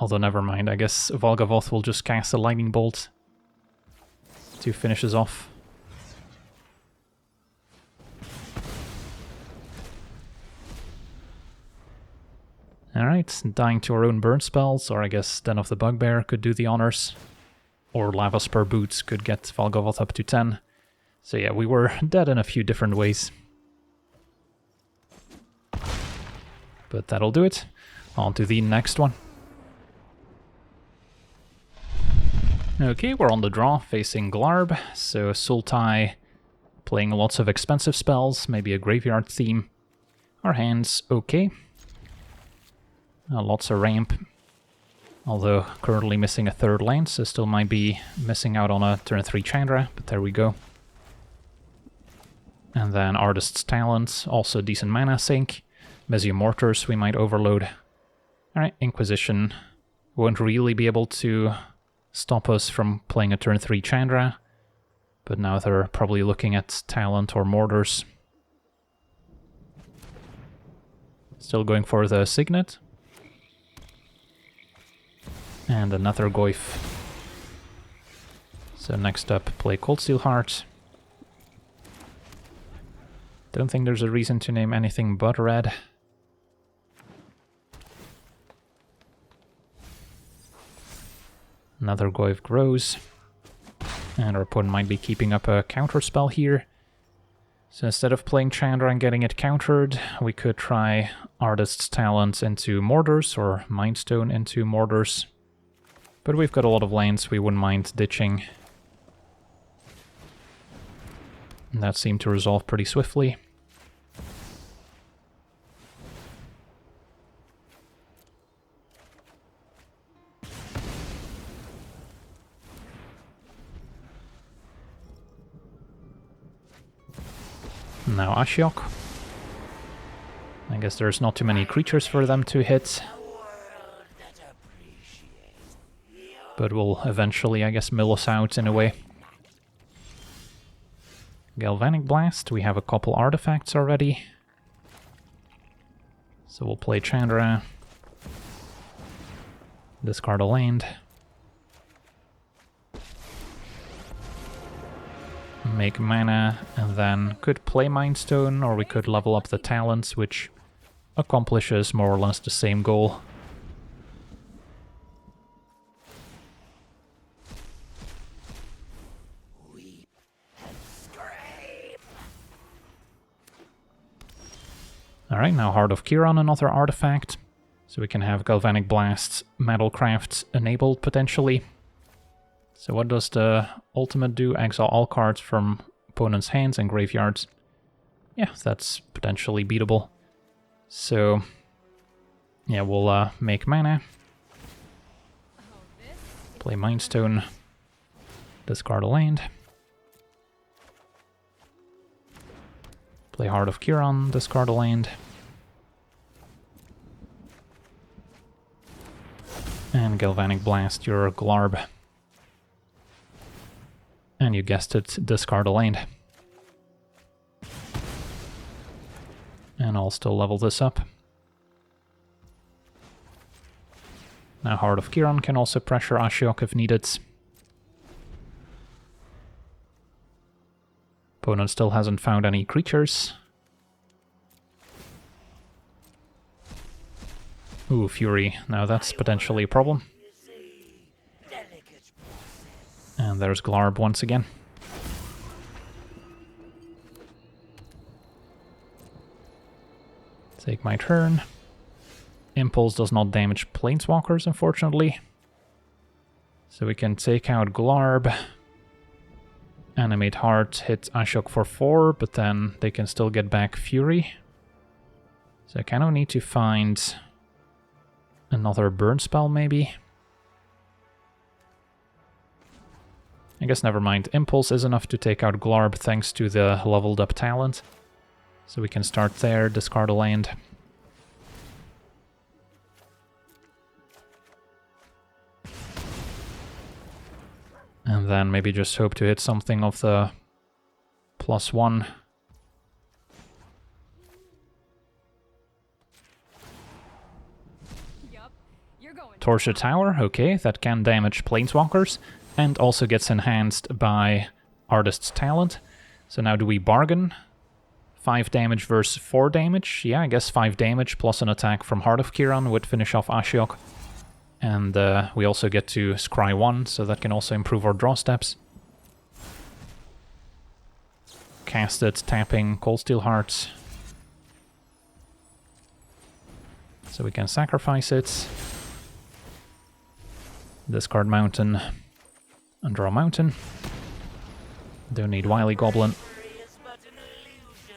Although never mind, I guess Volgavoth will just cast a Lightning Bolt to finish us off. Alright, dying to our own burn spells, or I guess Den of the Bugbear could do the honors. Or Lava Spur Boots could get Volgavoth up to 10. So yeah, we were dead in a few different ways. But that'll do it. On to the next one. Okay, we're on the draw, facing Glarb. So Sultai playing lots of expensive spells, maybe a graveyard theme. Our hand's okay. Lots of ramp. Although currently missing a third lance, so still might be missing out on a turn 3 Chandra, but there we go. And then Artist's Talent, also decent mana sink. Mesium Mortars we might overload. Alright, Inquisition won't really be able to stop us from playing a turn 3 Chandra, but now they're probably looking at Talent or Mortars. Still going for the Signet. And another Goyf. So next up, play Cold Steel Heart. Don't think there's a reason to name anything but red. Another Goyf grows. And our opponent might be keeping up a counter spell here. So instead of playing Chandra and getting it countered, we could try Artist's Talent into Mortars or Mindstone into Mortars. But we've got a lot of lands we wouldn't mind ditching. And that seemed to resolve pretty swiftly. Now Ashiok. I guess there's not too many creatures for them to hit. But will eventually, I guess, mill us out in a way. Galvanic Blast, we have a couple artifacts already. So we'll play Chandra. Discard a land. Make mana, and then could play Mindstone, or we could level up the talents, which accomplishes more or less the same goal. Alright, now Heart of Kiran, another artifact. So we can have Galvanic Blast, Metalcraft enabled potentially. So what does the ultimate do? Exile all cards from opponent's hands and graveyards. Yeah, that's potentially beatable. So, yeah, we'll make mana. Play Mindstone. Discard a land. Play Heart of Kiran, discard a land. And Galvanic Blast your Glarb. And you guessed it, discard a land. And I'll still level this up. Now Heart of Kiran can also pressure Ashiok if needed. Opponent still hasn't found any creatures. Ooh, Fury. Now that's potentially a problem. And there's Glarb once again. Take my turn. Impulse does not damage planeswalkers, unfortunately. So we can take out Glarb. Animate Heart, hit Ashiok for 4, but then they can still get back Fury. So I kind of need to find another burn spell, maybe. I guess never mind. Impulse is enough to take out Glarb thanks to the leveled up talent. So we can start there, discard a land. And then maybe just hope to hit something of the +1. Torch a Tower, okay, that can damage planeswalkers, and also gets enhanced by Artist's Talent. So now do we bargain? 5 damage versus 4 damage? Yeah, I guess 5 damage plus an attack from Heart of Kiran would finish off Ashiok. And we also get to scry 1, so that can also improve our draw steps. Cast it, tapping Cold Steel Heart. So we can sacrifice it. Discard Mountain. And draw Mountain. Don't need Wily Goblin.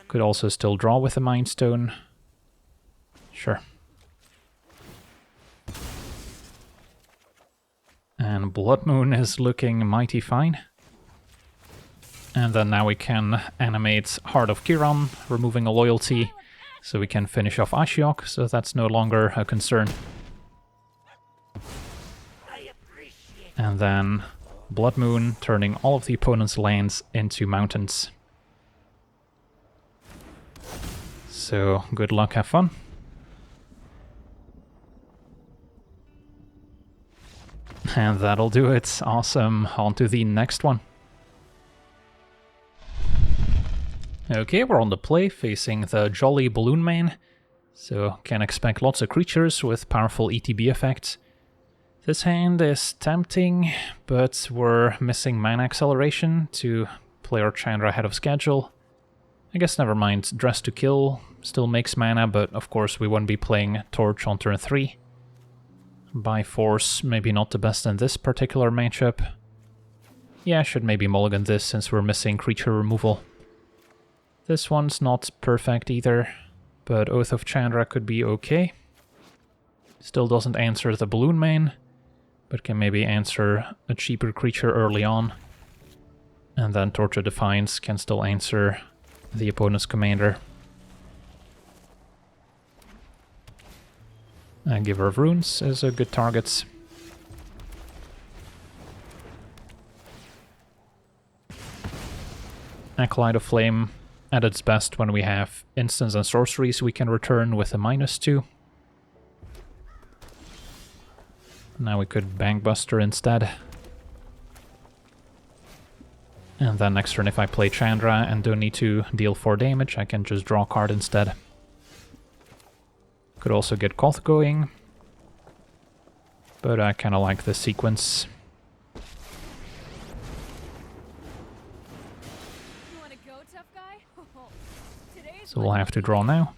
Could also still draw with a Mind Stone. Sure. And Blood Moon is looking mighty fine. And then now we can animate Heart of Kiran, removing a loyalty, so we can finish off Ashiok, so that's no longer a concern. And then Blood Moon, turning all of the opponent's lands into mountains. So, good luck, have fun. And that'll do it. Awesome. On to the next one. Okay, we're on the play, facing the Jolly Balloon Man. So, can expect lots of creatures with powerful ETB effects. This hand is tempting, but we're missing mana acceleration to play our Chandra ahead of schedule. I guess never mind, Dress to Kill still makes mana, but of course we won't be playing Torch on turn 3. By Force, maybe not the best in this particular matchup. Yeah, I should maybe mulligan this since we're missing creature removal. This one's not perfect either, but Oath of Chandra could be okay. Still doesn't answer the Balloon Man, but can maybe answer a cheaper creature early on. And then Torch of Defiance can still answer the opponent's commander. And Giver of Runes is a good target. Acolyte of Flame at its best when we have instants and sorceries we can return with a -2. Now we could Bankbuster instead. And then next turn if I play Chandra and don't need to deal 4 damage, I can just draw a card instead. Could also get Koth going, but I kinda like this sequence. You wanna go, tough guy? So we'll have to draw now.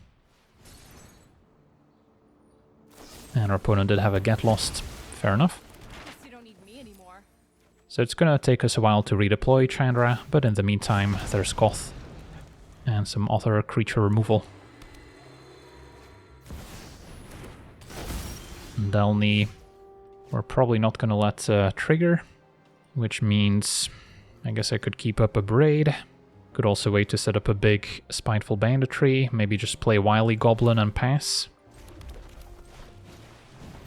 And our opponent did have a Get Lost. Fair enough. Guess you don't need me anymore. So it's gonna take us a while to redeploy Chandra, but in the meantime there's Koth and some other creature removal. Delny, we're probably not gonna let trigger, which means I guess I could keep up a Braid. Could also wait to set up a big Spiteful Banditry, maybe just play Wily Goblin and pass.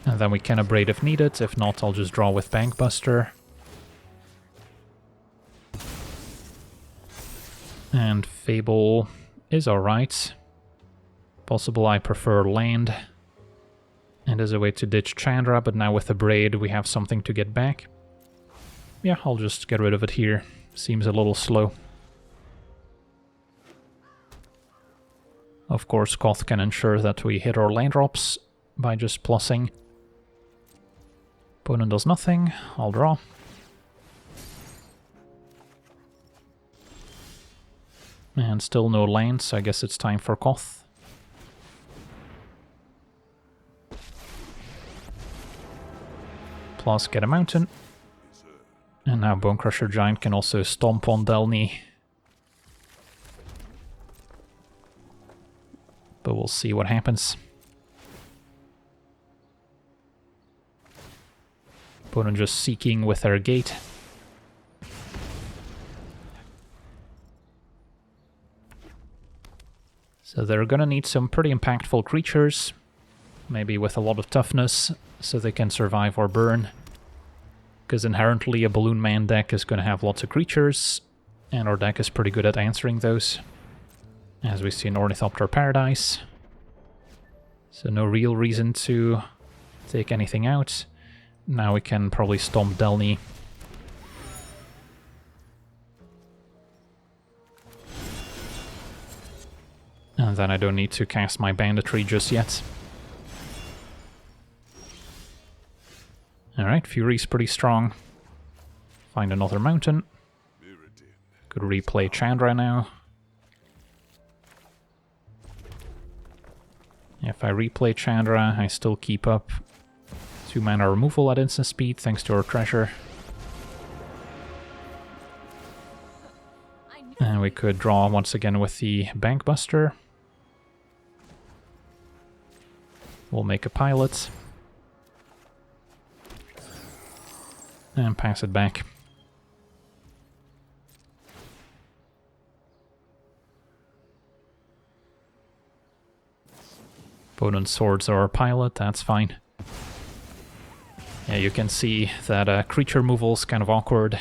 And then we can Braid if needed, if not I'll just draw with Bankbuster. And Fable is alright. Possible I prefer land. And as a way to ditch Chandra, but now with the Braid we have something to get back. Yeah, I'll just get rid of it here. Seems a little slow. Of course, Koth can ensure that we hit our land drops by just plussing. Opponent does nothing, I'll draw. And still no lands, so I guess it's time for Koth. Plus get a mountain. And now Bonecrusher Giant can also stomp on Delny. But we'll see what happens. Opponent just seeking with their gate. So they're gonna need some pretty impactful creatures. Maybe with a lot of toughness, so they can survive or burn. Because inherently a Balloon Man deck is gonna have lots of creatures, and our deck is pretty good at answering those. As we see in Ornithopter Paradise. So no real reason to take anything out. Now we can probably stomp Delny. And then I don't need to cast my Banditry just yet. Alright, Fury's pretty strong. Find another mountain. Could replay Chandra now. If I replay Chandra, I still keep up 2 mana removal at instant speed thanks to our treasure. And we could draw once again with the Bankbuster. We'll make a pilot. And pass it back. Opponent's swords are pilot, that's fine. Yeah, you can see that creature removal's kind of awkward,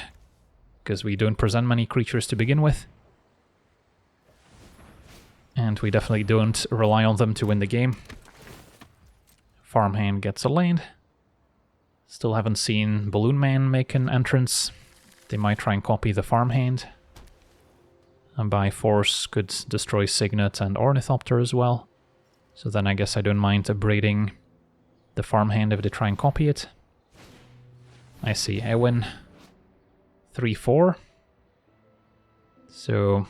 because we don't present many creatures to begin with. And we definitely don't rely on them to win the game. Farmhand gets a land. Still haven't seen Balloon Man make an entrance. They might try and copy the Farmhand. And by force could destroy Signet and Ornithopter as well. So then I guess I don't mind abrading the Farmhand if they try and copy it. I see, I win 3-4. So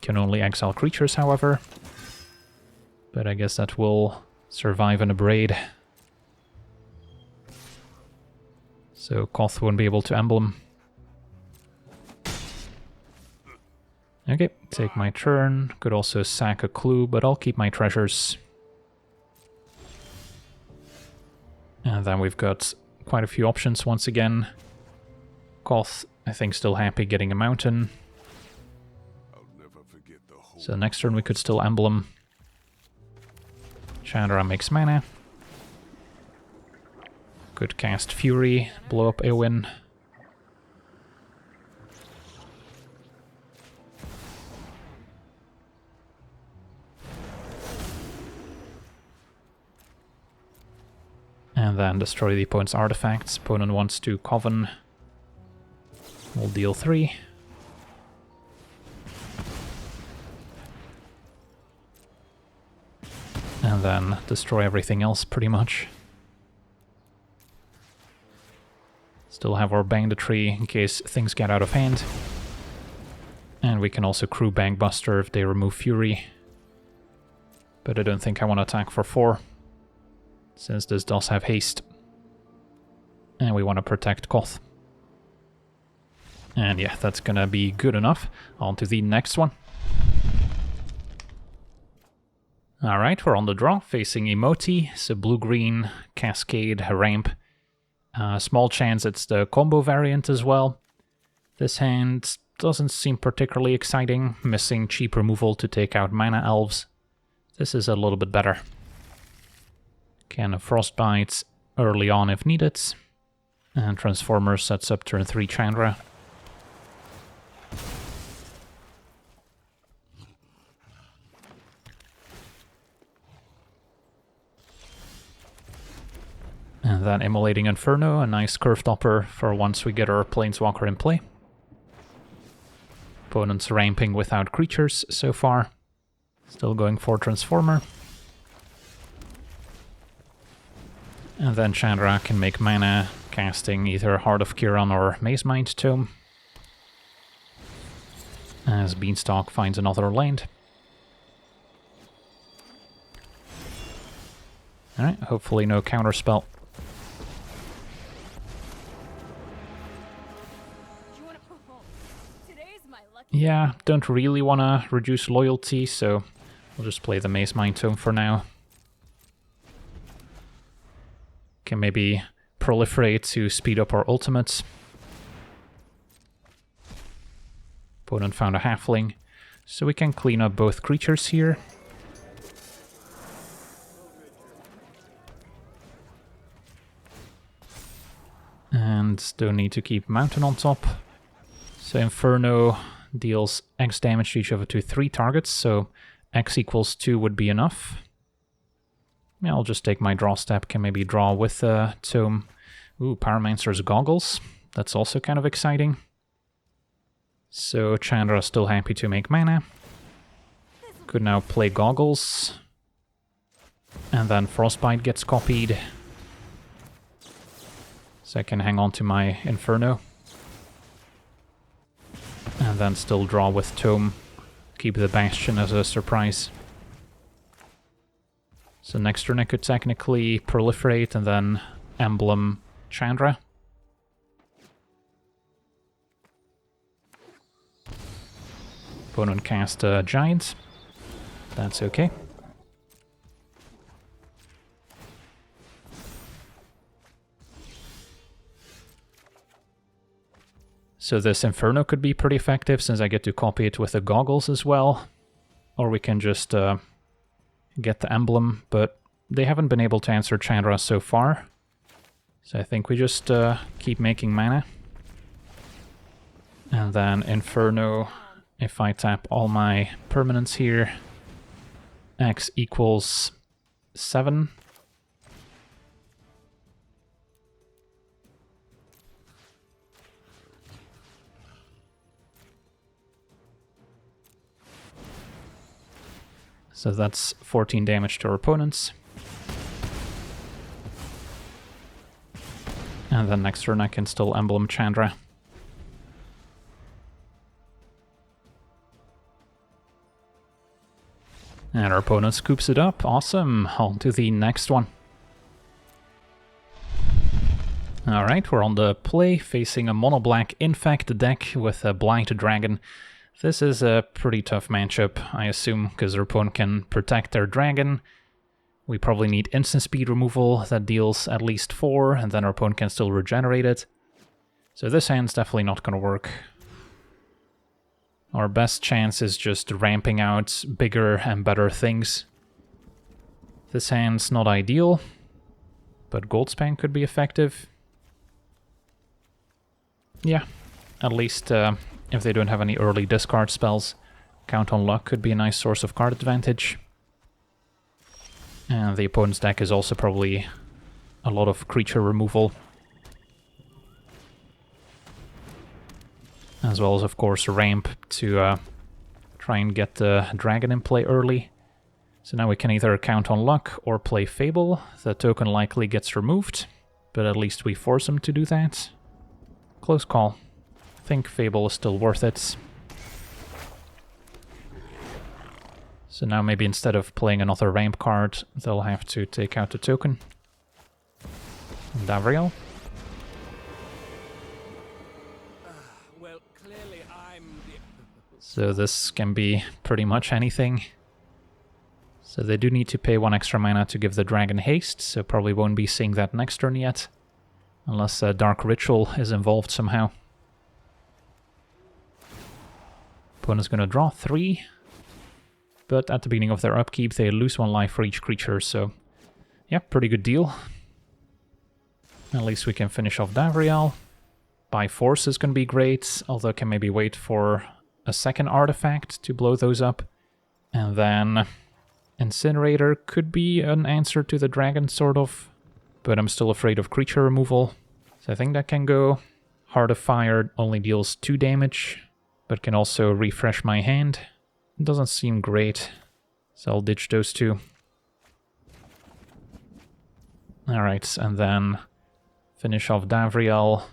can only exile creatures, however. But I guess that will survive an abrade. So Koth won't be able to emblem. Okay, take my turn. Could also sack a clue, but I'll keep my treasures. And then we've got quite a few options once again. Koth, I think, still happy getting a mountain. So next turn we could still emblem. Chandra makes mana. Could cast Fury, blow up Eowyn. And then destroy the opponent's artifacts. Opponent wants to Coven. We'll deal 3. And then destroy everything else, pretty much. Still have our banditry in case things get out of hand. And we can also crew Bankbuster if they remove Fury. But I don't think I want to attack for 4. Since this does have haste. And we want to protect Koth. And yeah, that's gonna be good enough. On to the next one. Alright, we're on the draw, facing Imoti. So blue-green, Cascade, Ramp. Small chance it's the combo variant as well. This hand doesn't seem particularly exciting. Missing cheap removal to take out mana elves. This is a little bit better. Can Frostbite early on if needed. And Transformer sets up turn 3 Chandra. And then Immolating Inferno, a nice curve topper for once we get our Planeswalker in play. Opponent's ramping without creatures so far. Still going for Transformer. And then Chandra can make mana, casting either Heart of Kiran or Mazemind Tome. As Beanstalk finds another land. Alright, hopefully no counterspell. Yeah, don't really want to reduce loyalty, so we'll just play the Mazemind Tome for now. Can maybe proliferate to speed up our ultimates. Opponent found a halfling, so we can clean up both creatures here. And don't need to keep mountain on top. So Inferno deals X damage to each of the 3 targets, so X equals 2 would be enough. Yeah, I'll just take my draw step, can maybe draw with Tome. Ooh, Pyromancer's Goggles. That's also kind of exciting. So Chandra still happy to make mana. Could now play Goggles. And then Frostbite gets copied. So I can hang on to my Inferno. And then still draw with Tome. Keep the Bastion as a surprise. So next turn I could technically proliferate and then emblem Chandra. Opponent cast a Giant. That's okay. So this Inferno could be pretty effective since I get to copy it with the goggles as well. Or we can just get the emblem, but they haven't been able to answer Chandra so far. So I think we just keep making mana. And then Inferno, if I tap all my permanents here, X equals 7. So that's 14 damage to our opponents. And then next turn I can still emblem Chandra. And our opponent scoops it up. Awesome. On to the next one. Alright, we're on the play, facing a mono-black Infect deck with a Blight Dragon. This is a pretty tough matchup, I assume, because our opponent can protect their dragon. We probably need instant speed removal that deals at least 4, and then our opponent can still regenerate it. So this hand's definitely not going to work. Our best chance is just ramping out bigger and better things. This hand's not ideal, but Goldspan could be effective. Yeah, at least if they don't have any early discard spells, Count on Luck could be a nice source of card advantage. And the opponent's deck is also probably a lot of creature removal. As well as, of course, ramp to try and get the dragon in play early. So now we can either Count on Luck or play Fable. The token likely gets removed, but at least we force him to do that. Close call. I think Fable is still worth it. So now maybe instead of playing another ramp card, they'll have to take out the token. Davriel. Well, clearly I'm the... So this can be pretty much anything. So they do need to pay 1 extra mana to give the dragon haste, so probably won't be seeing that next turn yet. Unless a Dark Ritual is involved somehow. Opponent's gonna draw 3. But at the beginning of their upkeep they lose 1 life for each creature, so... yeah, pretty good deal. At least we can finish off Davriel. By Force is gonna be great, although I can maybe wait for a second artifact to blow those up. And then... Incinerator could be an answer to the dragon, sort of. But I'm still afraid of creature removal. So I think that can go. Heart of Fire only deals 2 damage, but can also refresh my hand. It doesn't seem great, so I'll ditch those 2. Alright, and then finish off Davriel.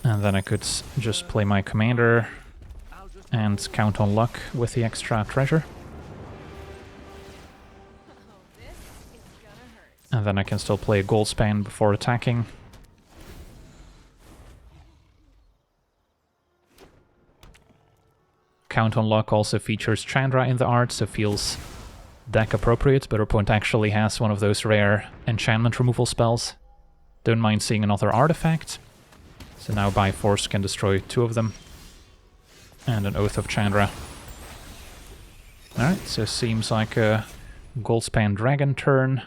And then I could just play my commander and Count on Luck with the extra treasure. And then I can still play a Goldspan before attacking. Count on Luck also features Chandra in the art, so feels deck appropriate, but our opponent actually has one of those rare enchantment removal spells. Don't mind seeing another artifact. So now by Force can destroy 2 of them. And an Oath of Chandra. Alright, so seems like a Goldspan Dragon turn.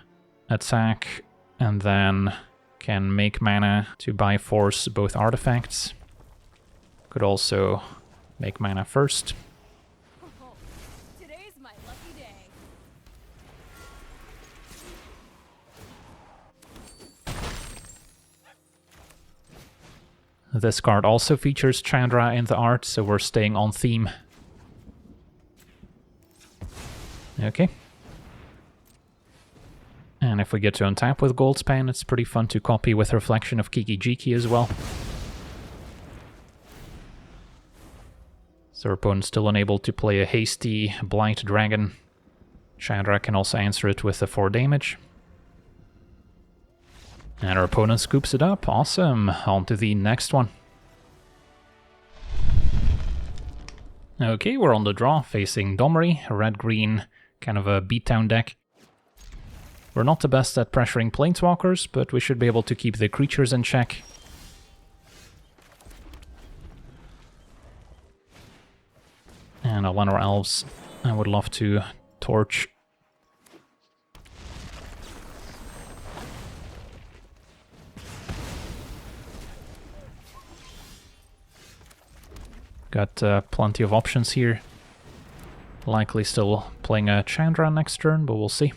Attack, and then can make mana to buy Force both artifacts. Could also make mana first. Today's my lucky day. This card also features Chandra in the art, so we're staying on theme. Okay. And if we get to untap with Goldspan, it's pretty fun to copy with Reflection of Kiki Jiki as well. So our opponent's still unable to play a hasty Blight Dragon. Chandra can also answer it with a 4 damage. And our opponent scoops it up. Awesome. On to the next one. Okay, we're on the draw, facing Domri, red-green, kind of a beatdown deck. We're not the best at pressuring planeswalkers, but we should be able to keep the creatures in check. And I'll our elves. I would love to torch. Got plenty of options here. Likely still playing a Chandra next turn, but we'll see.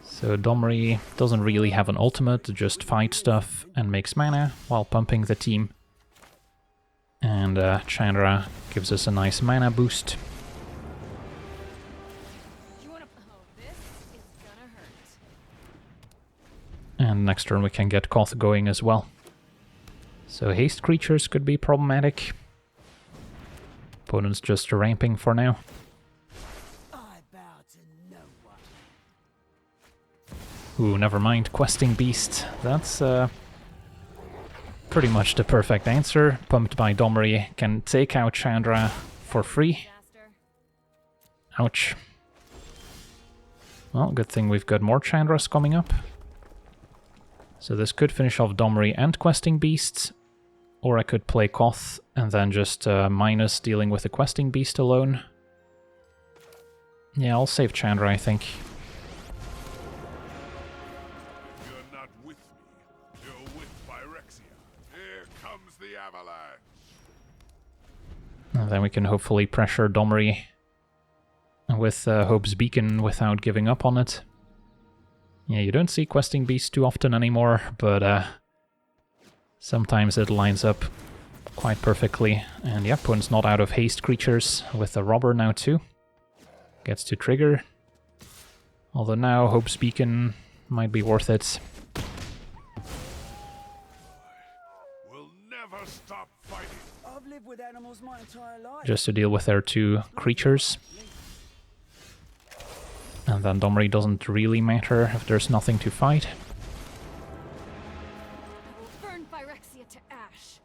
So Domri doesn't really have an ultimate, just fight stuff and makes mana while pumping the team. And Chandra gives us a nice mana boost. And next turn we can get Koth going as well. So haste creatures could be problematic. Opponent's just ramping for now. Ooh, never mind. Questing Beast. That's pretty much the perfect answer. Pumped by Domri. Can take out Chandra for free. Ouch. Well, good thing we've got more Chandras coming up. So this could finish off Domri and Questing Beasts. Or I could play Koth and then just minus dealing with the Questing Beast alone. Yeah, I'll save Chandra, I think. You're not with me. You're with Phyrexia. Here comes the avalanche. And then we can hopefully pressure Domri with Hope's Beacon without giving up on it. Yeah, you don't see Questing Beast too often anymore, but sometimes it lines up quite perfectly. And yeah, opponent's not out of haste creatures with the robber now too. Gets to trigger. Although now Hope's Beacon might be worth it. We'll never stop fighting. I've lived with animals my entire life. Just to deal with their two creatures. And then Domri doesn't really matter if there's nothing to fight. I will burn Phyrexia to ash.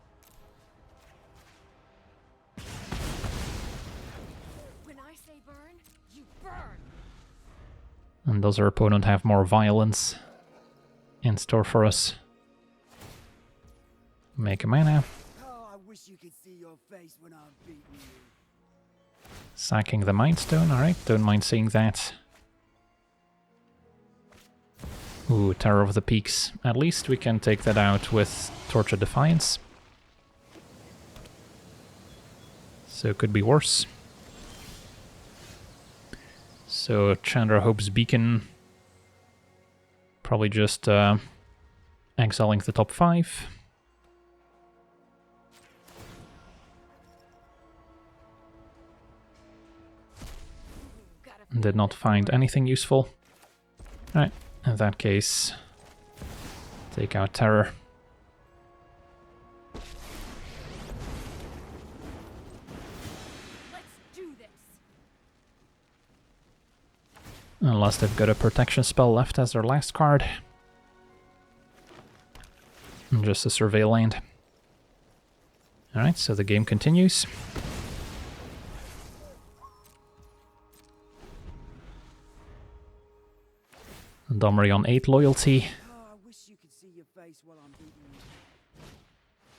When I say burn, you burn. And does our opponent have more violence in store for us? Make a mana. Oh, I wish you could see your face when I'm beating you. Sacking the Mind Stone, alright, don't mind seeing that. Ooh, Terror of the Peaks. At least we can take that out with Torch of Defiance. So it could be worse. So Chandra Hope's Beacon. Probably just exiling the top 5. Did not find anything useful. Alright. In that case, take out Terror. Let's do this. Unless they've got a protection spell left as their last card. And just a survey land. Alright, so the game continues. Domri on 8 loyalty. Oh, I wish you could see your face while I'm beating you.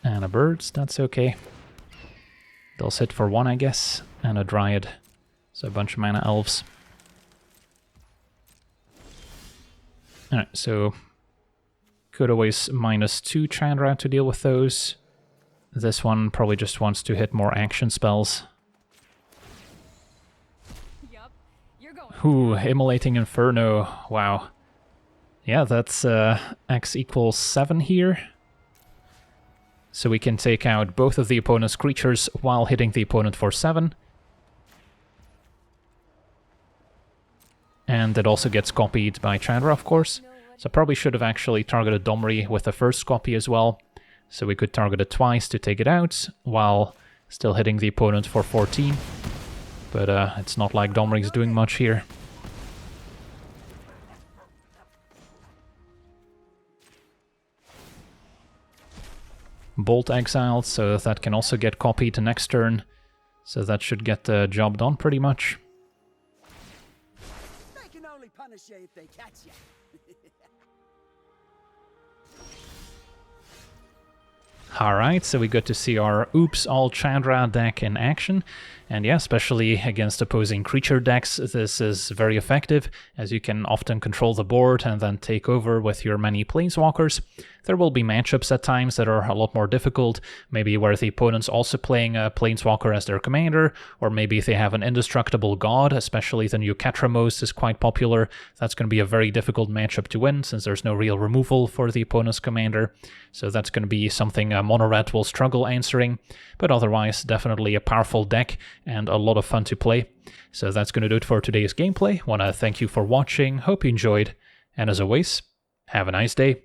And a birds, that's okay. They'll sit for 1, I guess. And a dryad. So a bunch of mana elves. Alright, so could always -2 Chandra to deal with those. This one probably just wants to hit more action spells. Yup, you're going. Ooh, Immolating Inferno, wow. Yeah, that's X equals 7 here. So we can take out both of the opponent's creatures while hitting the opponent for 7. And it also gets copied by Chandra, of course. So probably should have actually targeted Domri with the first copy as well. So we could target it twice to take it out, while still hitting the opponent for 14. But it's not like Domri's doing much here. Bolt exiled, so that can also get copied next turn. So that should get the job done pretty much. They can only punish you if they catch you. Alright, so we got to see our Oops All Chandra deck in action. And yeah, especially against opposing creature decks, this is very effective, as you can often control the board and then take over with your many planeswalkers. There will be matchups at times that are a lot more difficult, maybe where the opponent's also playing a planeswalker as their commander, or maybe if they have an indestructible god, especially the new Catramose is quite popular. That's going to be a very difficult matchup to win, since there's no real removal for the opponent's commander. So that's going to be something mono-red will struggle answering, but otherwise definitely a powerful deck and a lot of fun to play. So that's going to do it for today's gameplay. Want to thank you for watching, hope you enjoyed, and as always, have a nice day.